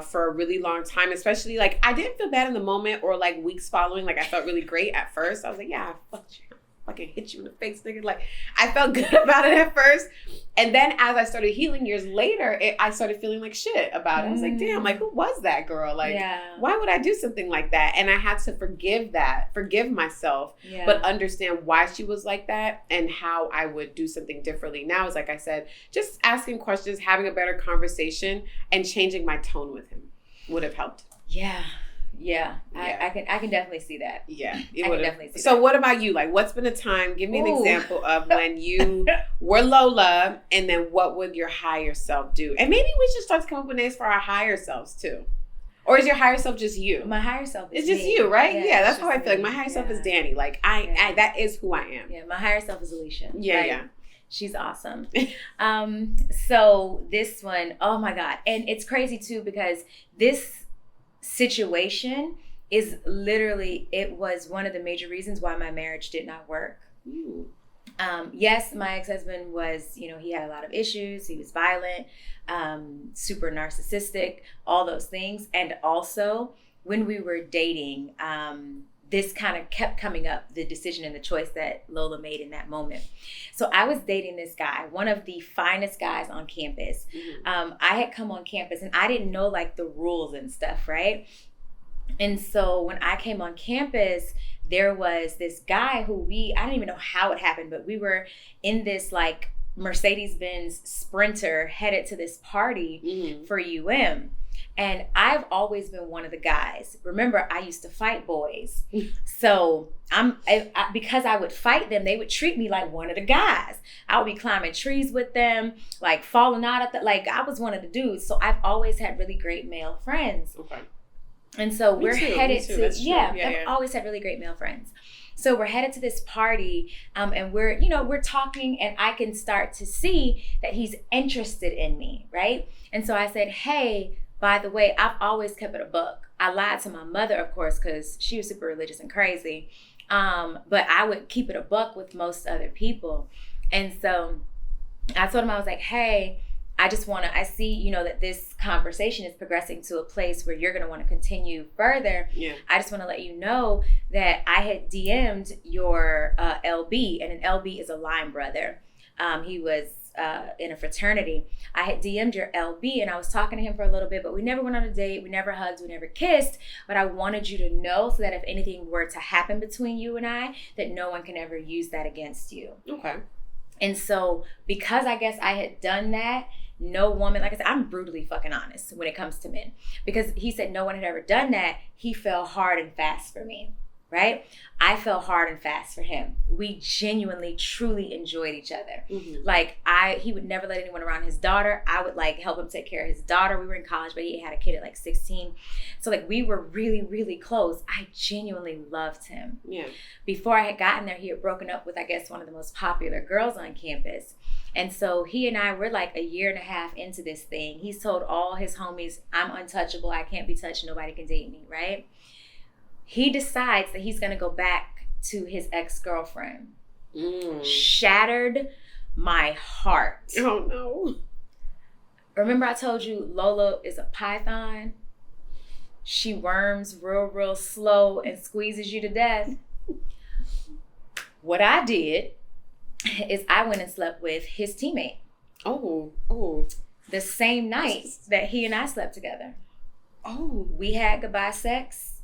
for a really long time, especially like I didn't feel bad in the moment or like weeks following. Like I felt really great at first. I was like, yeah, fuck you. fucking hit you in the face, nigga. Like, I felt good about it at first. And then as I started healing years later, I started feeling like shit about it. I was like, damn, like, who was that girl? Like, why would I do something like that? And I had to forgive myself, but understand why she was like that and how I would do something differently. Now, it's like I said, just asking questions, having a better conversation, and changing my tone with him would have helped. I can definitely see that. Yeah, I can definitely see that. So what about you? Like, what's been a time? Give me an example of when you were Lola, and then what would your higher self do? And maybe we should start to come up with names for our higher selves too. Or is your higher self just you? My higher self is it's just me. You, right? Yeah, that's how I feel. Like my higher self is Dani. Like I that is who I am. Yeah, my higher self is Alechia. Yeah. She's awesome. So this one, oh my God. And it's crazy too, because this situation is literally, it was one of the major reasons why my marriage did not work. Yes, my ex-husband was, he had a lot of issues. He was violent, super narcissistic, all those things. And also when we were dating, this kind of kept coming up, the decision and the choice that Lola made in that moment. So I was dating this guy, one of the finest guys on campus. I had come on campus and I didn't know like the rules and stuff, right? And so when I came on campus, there was this guy who I don't even know how it happened, but we were in this like Mercedes-Benz Sprinter headed to this party for UM. And I've always been one of the guys. Remember, I used to fight boys. So because I would fight them, they would treat me like one of the guys. I would be climbing trees with them, like falling out of like I was one of the dudes. So I've always had really great male friends. Okay. And so we're headed to, I've always had really great male friends. So we're headed to this party, and we're talking, and I can start to see that he's interested in me, right? And so I said, hey, by the way, I've always kept it a buck. I lied to my mother, of course, because she was super religious and crazy. But I would keep it a buck with most other people. And so I told him, I was like, hey, I see, that this conversation is progressing to a place where you're going to want to continue further. Yeah. I just want to let you know that I had DM'd your LB, and an LB is a line brother. He was in a fraternity. I had DM'd your LB, and I was talking to him for a little bit, but we never went on a date. We never hugged. We never kissed. But I wanted you to know, so that if anything were to happen between you and I, that no one can ever use that against you. Okay. And so because I guess I had done that, no woman, like I said, I'm brutally fucking honest when it comes to men. Because he said no one had ever done that, he fell hard and fast for me. Right? I fell hard and fast for him. We genuinely, truly enjoyed each other. Like he would never let anyone around his daughter. I would like help him take care of his daughter. We were in college, but he had a kid at like 16. So like we were really, really close. I genuinely loved him. Yeah. Before I had gotten there, he had broken up with, I guess, one of the most popular girls on campus. And so he and I were like a year and a half into this thing. He's told all his homies, I'm untouchable. I can't be touched. Nobody can date me, right? He decides that he's going to go back to his ex-girlfriend. Shattered my heart. Oh, no. Remember I told you Lola is a python? She worms real, real slow and squeezes you to death. What I did is I went and slept with his teammate. Oh. The same night that he and I slept together. Oh. We had goodbye sex.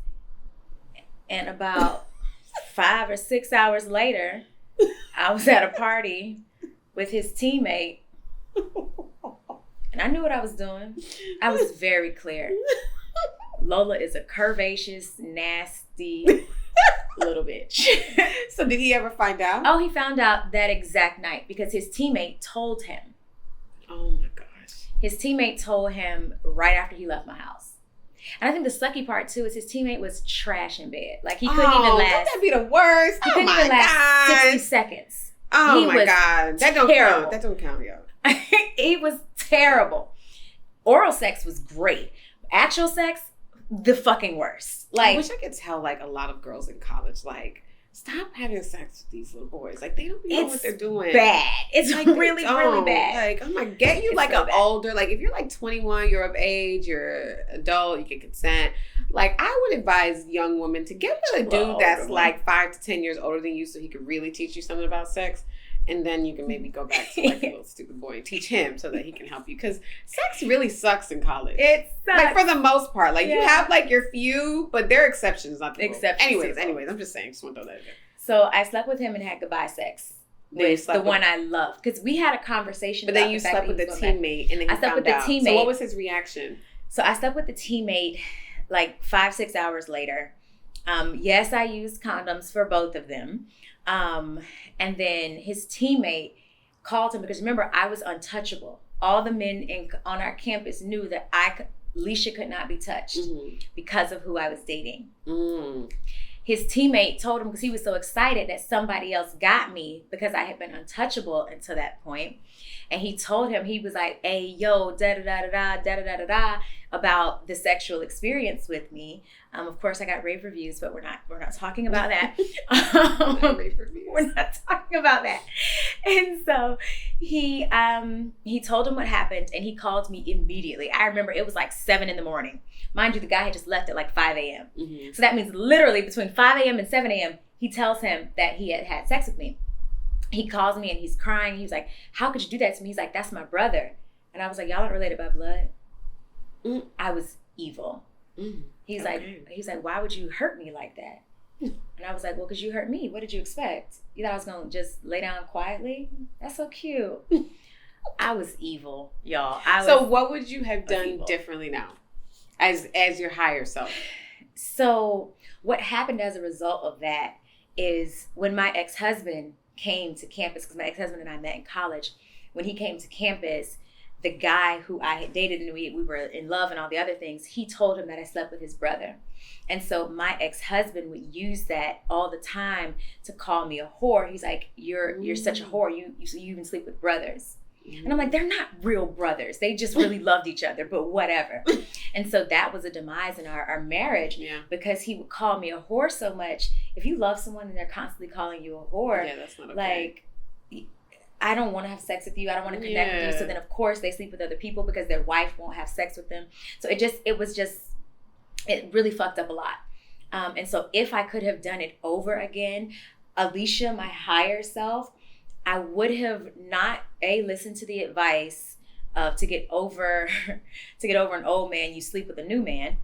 And about 5 or 6 hours later, I was at a party with his teammate. And I knew what I was doing. I was very clear. Lola is a curvaceous, nasty little bitch. So did he ever find out? Oh, he found out that exact night because his teammate told him. Oh my gosh. His teammate told him right after he left my house. And I think the sucky part too is his teammate was trash in bed. Like he couldn't even last. That'd be the worst. He couldn't even last 60 seconds. Oh my God. That don't count. That don't count, yo. He was terrible. Oral sex was great. Actual sex, the fucking worst. Like I wish I could tell like a lot of girls in college, like, stop having sex with these little boys. Like they don't know what they're doing. Bad. It's like really, really bad. Like I'm like, get you like an older, like if you're like 21, you're of age, you're adult, you can consent. Like, I would advise young women to get with a dude that's like 5 to 10 years older than you, so he could really teach you something about sex. And then you can maybe go back to like a little stupid boy and teach him so that he can help you. Because sex really sucks in college. It sucks. Like, for the most part. Like, you have like your few, but they're exceptions, not the rule. Exceptions. Anyways, I'm just saying. Just want to throw that in there. So I slept with him and had goodbye sex with the one I love. Because we had a conversation. But then you slept with the teammate. And then I slept with the teammate. So what was his reaction? So I slept with the teammate like 5-6 hours later. Yes, I used condoms for both of them. And then his teammate called him because remember, I was untouchable. All the men on our campus knew that Alechia could not be touched because of who I was dating. His teammate told him, because he was so excited that somebody else got me because I had been untouchable until that point. And he told him, he was like, hey, yo, da-da-da-da-da, da-da-da-da-da, about the sexual experience with me. Of course, I got rave reviews, but we're not talking about that. We're not talking about that. And so he told him what happened, and he called me immediately. I remember it was like 7 a.m. Mind you, the guy had just left at like 5 a.m. So that means literally between 5 a.m. and 7 a.m., he tells him that he had had sex with me. He calls me and he's crying. He was like, how could you do that to me? He's like, that's my brother. And I was like, y'all aren't related by blood. I was evil. He's like, why would you hurt me like that? And I was like, well, because you hurt me. What did you expect? You thought I was going to just lay down quietly? That's so cute. I was evil, y'all. So what would you have done differently now as your higher self? So what happened as a result of that is when my ex-husband came to campus, because my ex-husband and I met in college. When he came to campus, the guy who I had dated and we were in love and all the other things, he told him that I slept with his brother. And so my ex-husband would use that all the time to call me a whore. He's like, you're such a whore. You even sleep with brothers. And I'm like, they're not real brothers. They just really loved each other, but whatever. And so that was a demise in our marriage because he would call me a whore so much. If you love someone and they're constantly calling you a whore, that's not okay. Like, I don't want to have sex with you. I don't want to connect with you. So then, of course, they sleep with other people because their wife won't have sex with them. So it really fucked up a lot. And so if I could have done it over again, Alechia, my higher self, I would have not listened to the advice of to get over an old man, you sleep with a new man.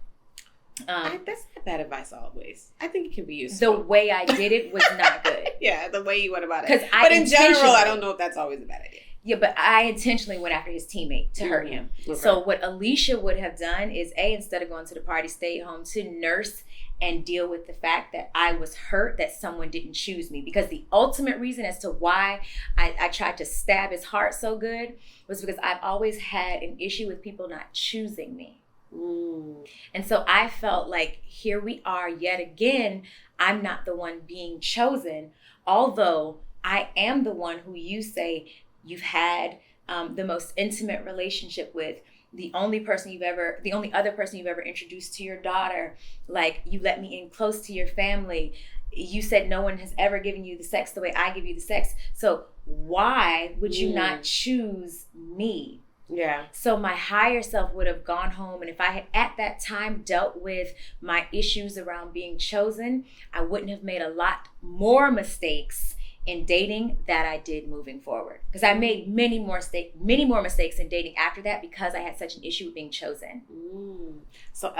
That's not bad advice always. I think it can be useful. The way I did it was not good. The way you went about it. But in general, I don't know if that's always a bad idea. Yeah, but I intentionally went after his teammate to hurt him. Okay. So what Alechia would have done is instead of going to the party, stay home to nurse and deal with the fact that I was hurt that someone didn't choose me. Because the ultimate reason as to why I tried to stab his heart so good was because I've always had an issue with people not choosing me. And so I felt like here we are yet again, I'm not the one being chosen, although I am the one who you say you've had the most intimate relationship with, the only other person you've ever introduced to your daughter, like you let me in close to your family. You said no one has ever given you the sex the way I give you the sex. So why would you not choose me? Yeah. So my higher self would have gone home, and if I had at that time dealt with my issues around being chosen, I wouldn't have made a lot more mistakes in dating that I did moving forward. Because I made many more mistakes in dating after that because I had such an issue with being chosen. So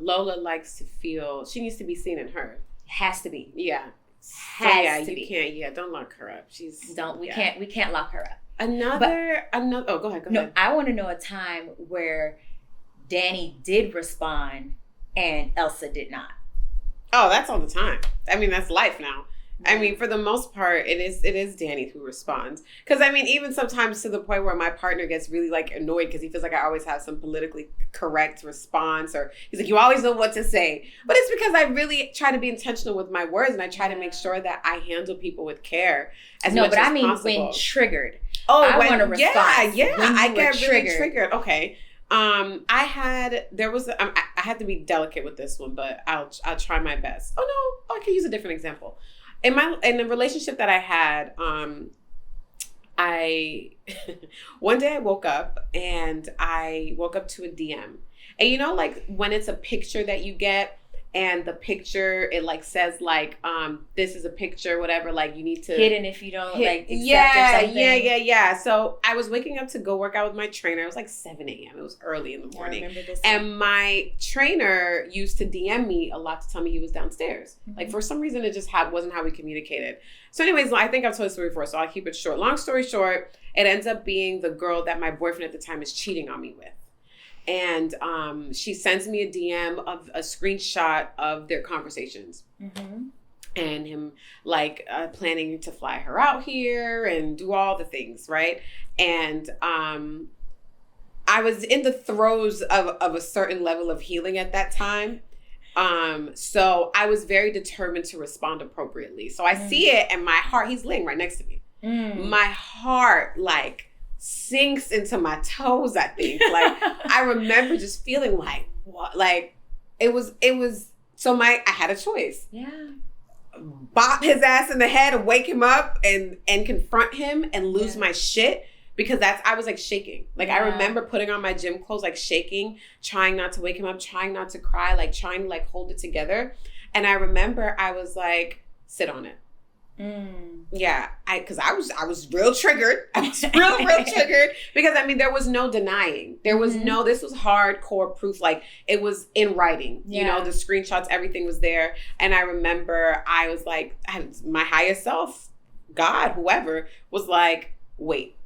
Lola likes to feel, she needs to be seen and heard. Has to be. Yeah. Don't lock her up. We can't lock her up. Go ahead. No, I want to know a time where Dani did respond and Elsa did not. Oh, that's all the time. I mean, that's life now. I mean, for the most part, it is Dani who responds. Because, I mean, even sometimes to the point where my partner gets really, like, annoyed because he feels like I always have some politically correct response. Or he's like, you always know what to say. But it's because I really try to be intentional with my words. And I try to make sure that I handle people with care as much as possible. No, but I mean when triggered. Oh, I want to respond. Yeah. I get really triggered. Okay. I had to be delicate with this one, but I'll try my best. Oh, no. I can use a different example. In the relationship that I had, one day I woke up to a DM, And you know, like when it's a picture that you get and the picture, it like says like, this is a picture, whatever, like you need to. Hidden if you don't like accept or something. Yeah. So I was waking up to go work out with my trainer. It was like 7 a.m. It was early in the morning. I remember this. And my trainer used to DM me a lot to tell me he was downstairs. Mm-hmm. Like for some reason, it just wasn't how we communicated. So anyways, I think I've told this story before, so I'll keep it short. Long story short, it ends up being the girl that my boyfriend at the time is cheating on me with. And she sends me a DM of a screenshot of their conversations. Mm-hmm. And him like planning to fly her out here and do all the things, right? And I was in the throes of a certain level of healing at that time. So I was very determined to respond appropriately. So I see it and my heart, he's laying right next to me. My heart like sinks into my toes, I think. Like I remember just feeling like what, like it was so I had a choice. Yeah. Bop his ass in the head and wake him up and confront him and lose my shit, because I was like shaking. Like I remember putting on my gym clothes, like shaking, trying not to wake him up, trying not to cry, like trying to like hold it together. And I remember I was like, sit on it. Yeah, because I was real triggered. I was real triggered because I mean there was no denying. There was no. This was hardcore proof. Like it was in writing. Yeah. You know, the screenshots, everything was there. And I remember I was like, my highest self, God, whoever, was like, wait,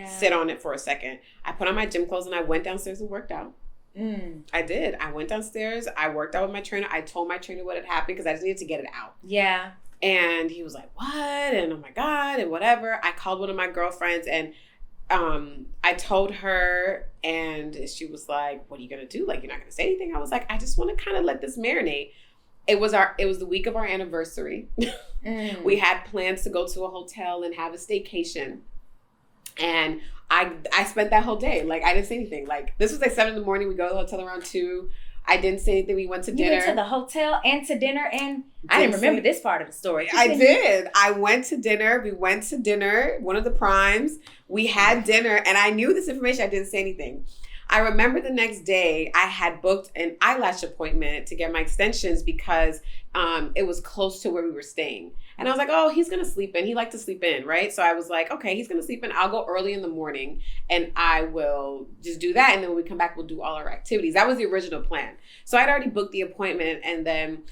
sit on it for a second. I put on my gym clothes and I went downstairs and worked out. I did. I went downstairs. I worked out with my trainer. I told my trainer what had happened because I just needed to get it out. Yeah. And he was like, what? And oh my God, and whatever. I called one of my girlfriends and I told her, and she was like, what are you going to do? Like, you're not going to say anything? I was like, I just want to kind of let this marinate. It was the week of our anniversary. We had plans to go to a hotel and have a staycation. And I spent that whole day. Like, I didn't say anything. Like, this was like 7 a.m. We go to the hotel around 2. I didn't say anything. We went to dinner. You went to the hotel and to dinner, and I didn't remember this part of the story. I did. I went to dinner. We went to dinner, one of the primes. We had dinner, and I knew this information. I didn't say anything. I remember the next day, I had booked an eyelash appointment to get my extensions because it was close to where we were staying. And I was like, oh, he's going to sleep in. He liked to sleep in, right? So I was like, okay, he's going to sleep in. I'll go early in the morning and I will just do that. And then when we come back, we'll do all our activities. That was the original plan. So I'd already booked the appointment, and then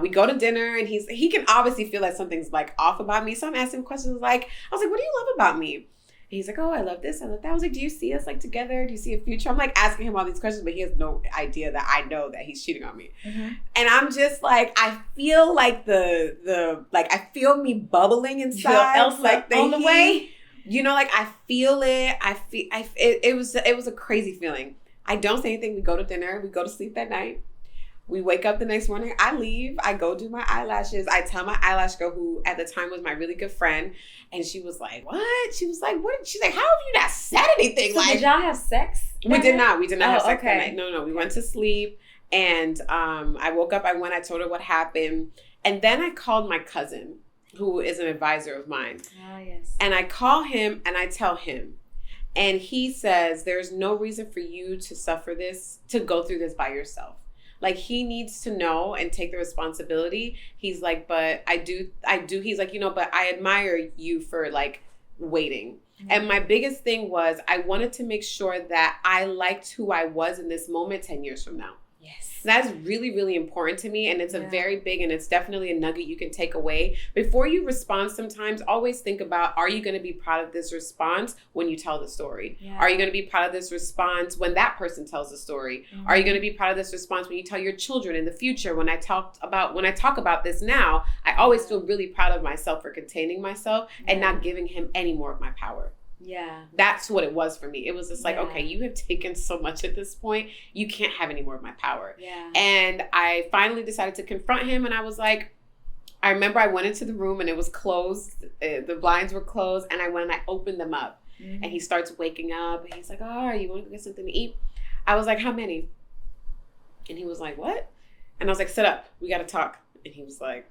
we go to dinner, and he can obviously feel like something's like off about me. So I'm asking questions like, I was like, what do you love about me? And he's like, oh, I love this, I love that. I was like, do you see us like together? Do you see a future? I'm like asking him all these questions, but he has no idea that I know that he's cheating on me. Mm-hmm. And I'm just like, I feel like I feel me bubbling inside. Elsa like on the way. You know, like I feel it. It was a crazy feeling. I don't say anything. We go to dinner. We go to sleep that night. We wake up the next morning. I leave. I go do my eyelashes. I tell my eyelash girl, who at the time was my really good friend, and she was like, "What?" She was like, "What?" She's like, "How have you not said anything?" So like, did y'all have sex? We did not. We did not have sex that night. No. We went to sleep, and I woke up. I told her what happened, and then I called my cousin, who is an advisor of mine. Ah, yes. And I call him and I tell him. And he says, there's no reason for you to suffer this, to go through this by yourself. Like, he needs to know and take the responsibility. He's like, but I do. He's like, but I admire you for like waiting. Mm-hmm. And my biggest thing was I wanted to make sure that I liked who I was in this moment 10 years from now. Yes. That's really, really important to me. And it's a very big, and it's definitely a nugget you can take away. Before you respond sometimes, always think about, are you going to be proud of this response when you tell the story? Yeah. Are you going to be proud of this response when that person tells the story? Mm-hmm. Are you going to be proud of this response when you tell your children in the future? When I talk about this now, I always feel really proud of myself for containing myself and not giving him any more of my power. Yeah. That's what it was for me. It was just like, okay, you have taken so much at this point. You can't have any more of my power. Yeah. And I finally decided to confront him. And I was like, I remember I went into the room and it was closed. The blinds were closed. And I went and I opened them up. Mm-hmm. And he starts waking up. And he's like, oh, you want to go get something to eat? I was like, how many? And he was like, what? And I was like, sit up. We got to talk. And he was like,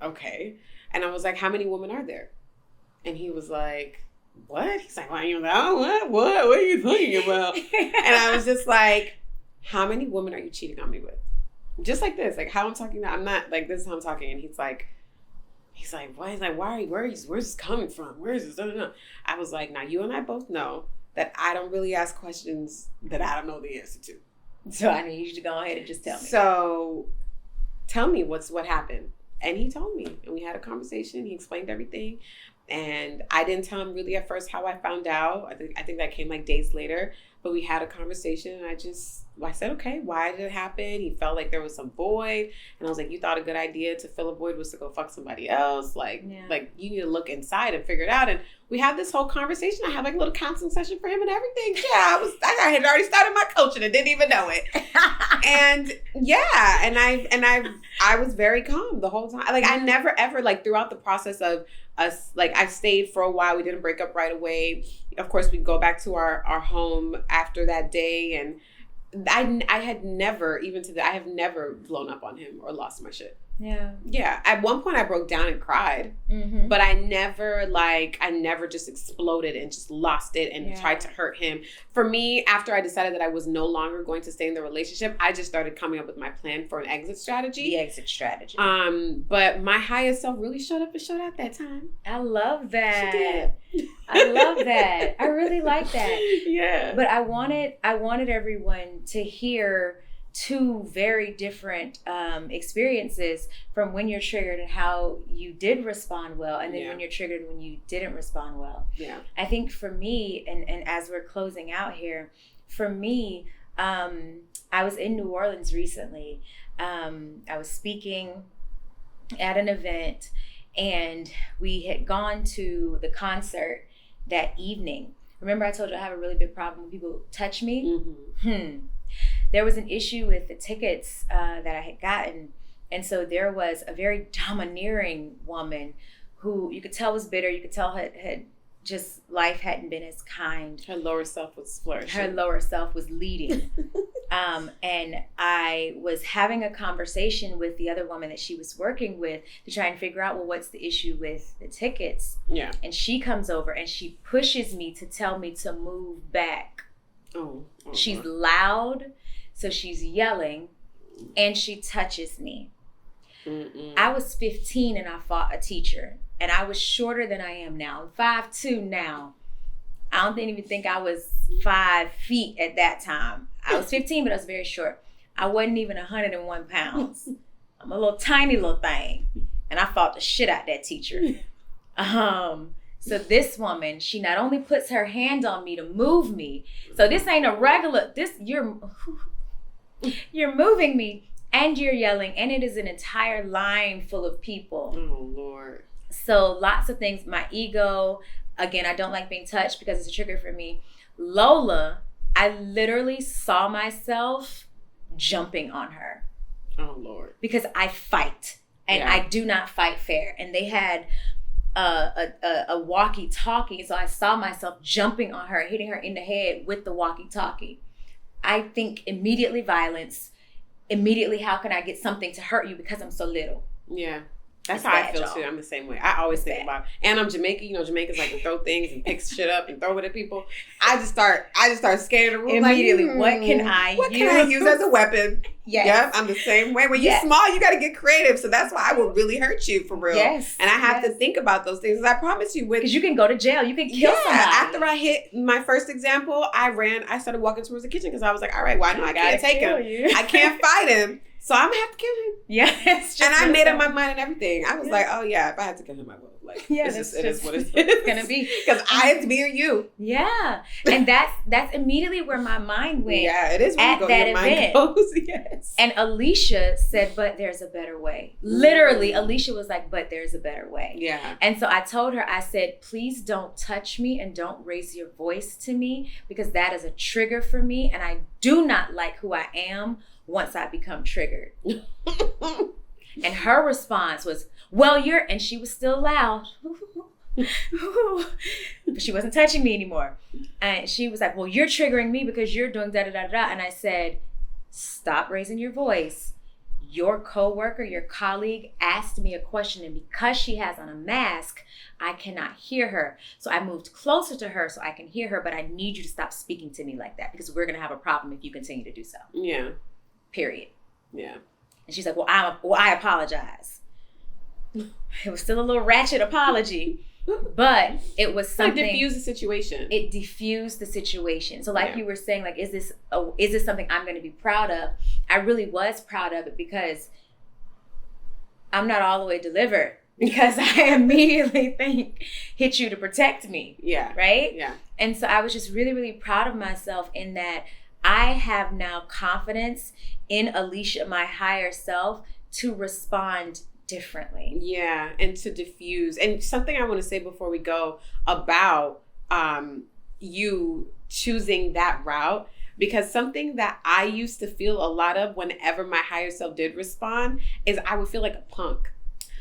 okay. And I was like, how many women are there? And he was like, what? He's like, well, what are you talking about? And I was just like, how many women are you cheating on me with? Just like this, like how I'm talking now. I'm not like, this is how I'm talking. And he's like, what? He's like, where's this coming from? Where is this? I was like, now you and I both know that I don't really ask questions that I don't know the answer to. So I need you to go ahead and just tell me. So tell me what happened. And he told me, and we had a conversation. He explained everything. And I didn't tell him really at first how I found out. I think that came like days later. But we had a conversation, and I said, okay, why did it happen? He felt like there was some void. And I was like, you thought a good idea to fill a void was to go fuck somebody else? Like you need to look inside and figure it out. And we had this whole conversation. I had like a little counseling session for him and everything. Yeah, I had already started my coaching and didn't even know it. And yeah, and I was very calm the whole time. Like I never ever, like throughout the process of us, like I stayed for a while. We didn't break up right away. Of course, we'd go back to our home after that day. And I had never, I have never blown up on him or lost my shit. Yeah. At one point I broke down and cried, but I never just exploded and just lost it and tried to hurt him. For me, after I decided that I was no longer going to stay in the relationship, I just started coming up with my plan for an exit strategy. The exit strategy. But my higher self really showed up and showed out that time. I love that. She did. I love that. I really like that. Yeah. But I wanted everyone to hear two very different experiences from when you're triggered and how you did respond well, and then when you're triggered when you didn't respond well. Yeah. I think for me, and as we're closing out here, for me, I was in New Orleans recently. I was speaking at an event, and we had gone to the concert that evening. Remember I told you I have a really big problem when people touch me? There was an issue with the tickets that I had gotten. And so there was a very domineering woman who you could tell was bitter. You could tell had just life hadn't been as kind. Her lower self was flourishing. Her lower self was leading. And I was having a conversation with the other woman that she was working with to try and figure out, well, what's the issue with the tickets? Yeah. And she comes over and she pushes me to tell me to move back. Oh. She's loud. So she's yelling, and she touches me. I was 15 and I fought a teacher, and I was shorter than I am now. I'm 5'2" now. I don't even think I was 5 feet at that time. I was 15, but I was very short. I wasn't even 101 pounds. I'm a little tiny little thing, and I fought the shit out that teacher. So this woman, she not only puts her hand on me to move me. So this ain't a regular, you're moving me and you're yelling, and it is an entire line full of people. Oh, Lord. So lots of things. My ego, again, I don't like being touched because it's a trigger for me. Lola, I literally saw myself jumping on her. Oh, Lord. Because I fight, and I do not fight fair. And they had a walkie-talkie, so I saw myself jumping on her, hitting her in the head with the walkie-talkie. I think immediately violence, immediately how can I get something to hurt you because I'm so little. Yeah. That's how I feel too. I'm the same way. I always think about, and I'm Jamaican. You know, Jamaicans like to throw things and pick shit up and throw it at people. I just start scanning the room immediately. Like, what can I use as a weapon? Yes. Yep, I'm the same way. When you're small, you got to get creative. So that's why I will really hurt you for real. Yes. And I have to think about those things. I promise you, because you can go to jail. You can kill somebody. After I hit my first example, I started walking towards the kitchen because I was like, all right, well, I know I can't take him. I can't fight him. So I'm going to have to kill him. Yes. And I made up my mind and everything. I was like, oh yeah, if I had to kill him, I will. Like, it is what it's going to be. Because it's me or you. Yeah. And that's immediately where my mind went. Yeah, it is where that your event. Mind goes. Yes. And Alicia said, but there's a better way. Literally, Alicia was like, but there's a better way. Yeah. And so I told her, I said, please don't touch me and don't raise your voice to me, because that is a trigger for me. And I do not like who I am once I become triggered. And her response was, well, and she was still loud. But she wasn't touching me anymore. And she was like, well, you're triggering me because you're doing da-da-da-da. And I said, stop raising your voice. your coworker, your colleague asked me a question, and because she has on a mask, I cannot hear her. So I moved closer to her so I can hear her, but I need you to stop speaking to me like that because we're going to have a problem if you continue to do so. Yeah. Period. Yeah. And she's like, well, I apologize. It was still a little ratchet apology, but it was something. It diffused the situation. It diffused the situation. So like you were saying, like, is this something I'm going to be proud of? I really was proud of it because I'm not all the way delivered because I immediately hit you to protect me. Yeah. Right? Yeah. And so I was just really, really proud of myself in that I have now confidence in Alechia, my higher self, to respond differently. Yeah, and to diffuse. And something I want to say before we go about you choosing that route, because something that I used to feel a lot of whenever my higher self did respond is I would feel like a punk.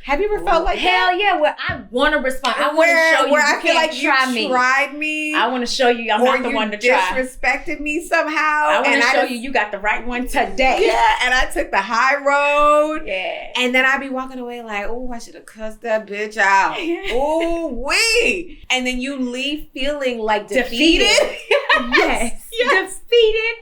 Have you ever felt like that? Hell yeah, where I want to respond. I want to show you I feel like you tried me. I want to show you I'm not the one to try. Or you disrespected me somehow. I want to show you got the right one today. Yeah, and I took the high road. Yeah. And then I'd be walking away like, oh, I should have cussed that bitch out. Oh, wee. And then you leave feeling like defeated. Yes. Defeated.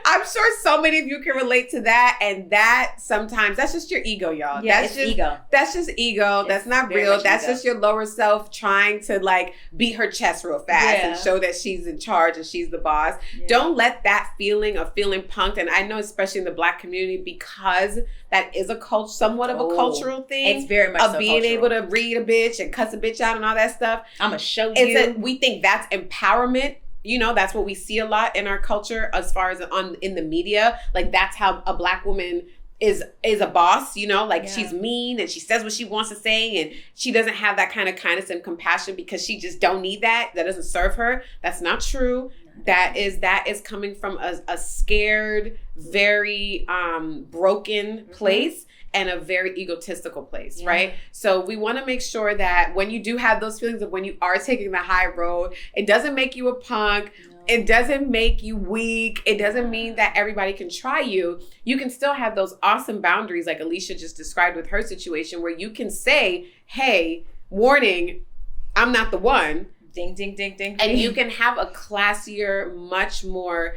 I'm sure so many of you can relate to that. And that sometimes, that's just your ego, y'all. Yeah, that's it's just ego. That's just ego. That's not real. That's just your lower self trying to like beat her chest real fast and show that she's in charge and she's the boss. Yeah. Don't let that feeling of feeling punked, and I know especially in the Black community, because that is somewhat of a cultural thing. It's very much of so being cultural. able to read a bitch and cuss a bitch out and all that stuff. I'm gonna show you. We think that's empowerment. You know, that's what we see a lot in our culture as far as in the media. Like, that's how a Black woman is a boss, you know, like she's mean and she says what she wants to say and she doesn't have that kind of kindness and compassion because she just don't need that. That doesn't serve her. That's not true. That is coming from a scared, very broken place and a very egotistical place, right? So we want to make sure that when you do have those feelings of when you are taking the high road, it doesn't make you a punk. It doesn't make you weak. It doesn't mean that everybody can try you. You can still have those awesome boundaries like Alechia just described with her situation, where you can say, hey, warning, I'm not the one. Ding, ding, ding, ding. And you can have a classier, much more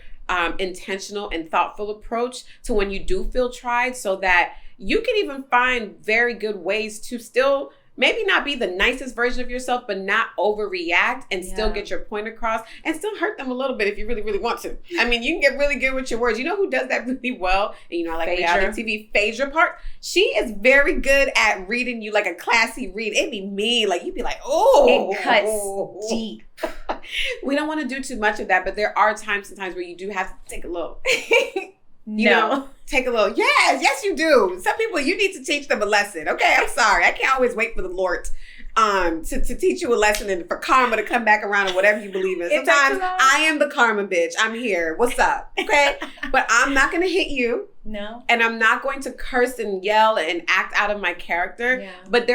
intentional and thoughtful approach to when you do feel tried, so that you can even find very good ways to still maybe not be the nicest version of yourself, but not overreact and still get your point across and still hurt them a little bit if you really, really want to. I mean, you can get really good with your words. You know who does that really well? And you know, like reality TV, Phaedra Park. She is very good at reading you like a classy read. It'd be mean. Like, you'd be like, oh. It cuts deep. We don't want to do too much of that, but there are times sometimes where you do have to take a little. You know, take a little. Yes, you do. Some people, you need to teach them a lesson. Okay, I'm sorry. I can't always wait for the Lord to teach you a lesson and for karma to come back around or whatever you believe in. Sometimes I am the karma bitch. I'm here. What's up? Okay? But I'm not going to hit you. No. And I'm not going to curse and yell and act out of my character. Yeah. But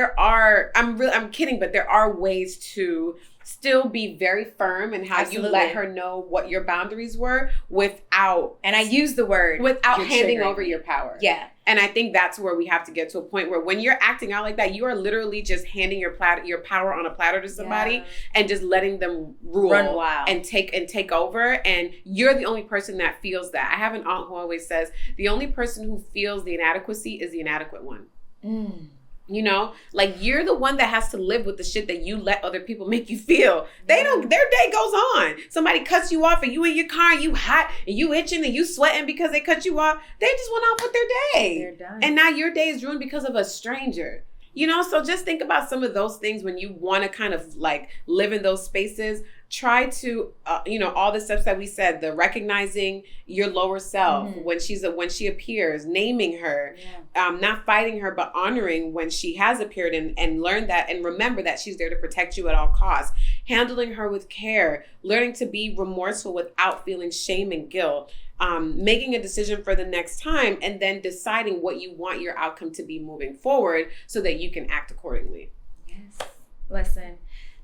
I'm kidding, but there are ways to still be very firm in how you let her know what your boundaries were without, and I use the word, without handing over your power. Yeah. And I think that's where we have to get to a point where when you're acting out like that, you are literally just handing your power on a platter to somebody and just letting them run wild and take over. And you're the only person that feels that. I have an aunt who always says, the only person who feels the inadequacy is the inadequate one. You know, like, you're the one that has to live with the shit that you let other people make you feel. They don't, their day goes on. Somebody cuts you off and you in your car and you hot and you itching and you sweating because they cut you off. They just went off with their day. They're done. And now your day is ruined because of a stranger. You know, so just think about some of those things when you want to kind of like live in those spaces. Try to, all the steps that we said, the recognizing your lower self when she appears, naming her, not fighting her, but honoring when she has appeared and learn that and remember that she's there to protect you at all costs. Handling her with care, learning to be remorseful without feeling shame and guilt. Making a decision for the next time and then deciding what you want your outcome to be moving forward so that you can act accordingly. Yes. Listen,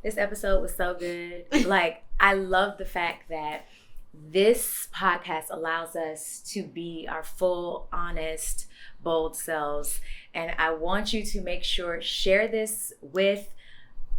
this episode was so good. Like, I love the fact that this podcast allows us to be our full, honest, bold selves. And I want you to make sure, share this with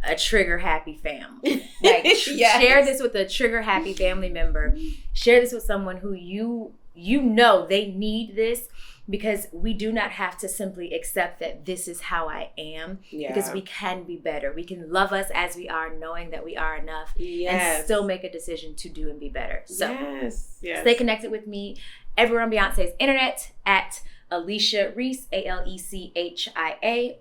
a trigger happy fam. Like share this with a trigger happy family member. Share this with someone who you know they need this, because we do not have to simply accept that this is how I am, because we can be better. We can love us as we are, knowing that we are enough, and still make a decision to do and be better. So stay connected with me everywhere on Beyonce's internet at Alechia Reese, ALECHIA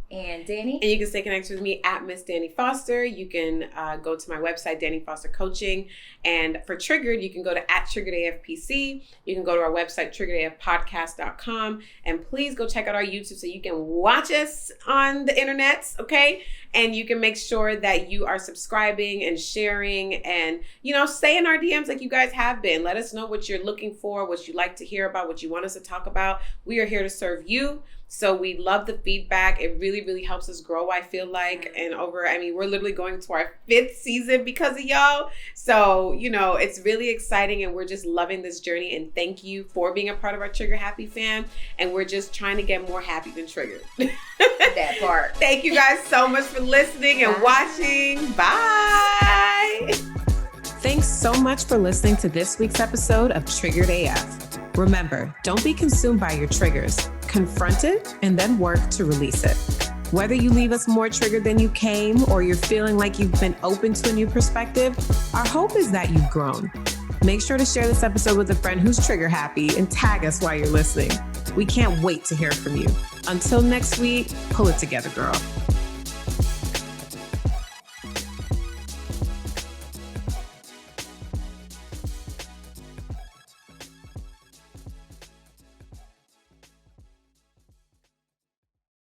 and Dani. And you can stay connected with me at Miss Dani Foster. You can go to my website, Dani Foster Coaching. And for Triggered, you can go to @TriggeredAFPC. You can go to our website, triggeredafpodcast.com. And please go check out our YouTube so you can watch us on the internet, okay? And you can make sure that you are subscribing and sharing and, stay in our DMs like you guys have been. Let us know what you're looking for, what you like to hear about, what you want us to talk about. We are here to serve you. So we love the feedback. It really, really helps us grow, I feel like. And we're literally going to our 5th season because of y'all. So, it's really exciting, and we're just loving this journey. And thank you for being a part of our Trigger Happy fam. And we're just trying to get more happy than triggered. That part. Thank you guys so much for listening and watching. Bye. Thanks so much for listening to this week's episode of Triggered AF. Remember, don't be consumed by your triggers. Confront it and then work to release it. Whether you leave us more triggered than you came, or you're feeling like you've been open to a new perspective, our hope is that you've grown. Make sure to share this episode with a friend who's trigger happy and tag us while you're listening. We can't wait to hear from you. Until next week, pull it together, girl.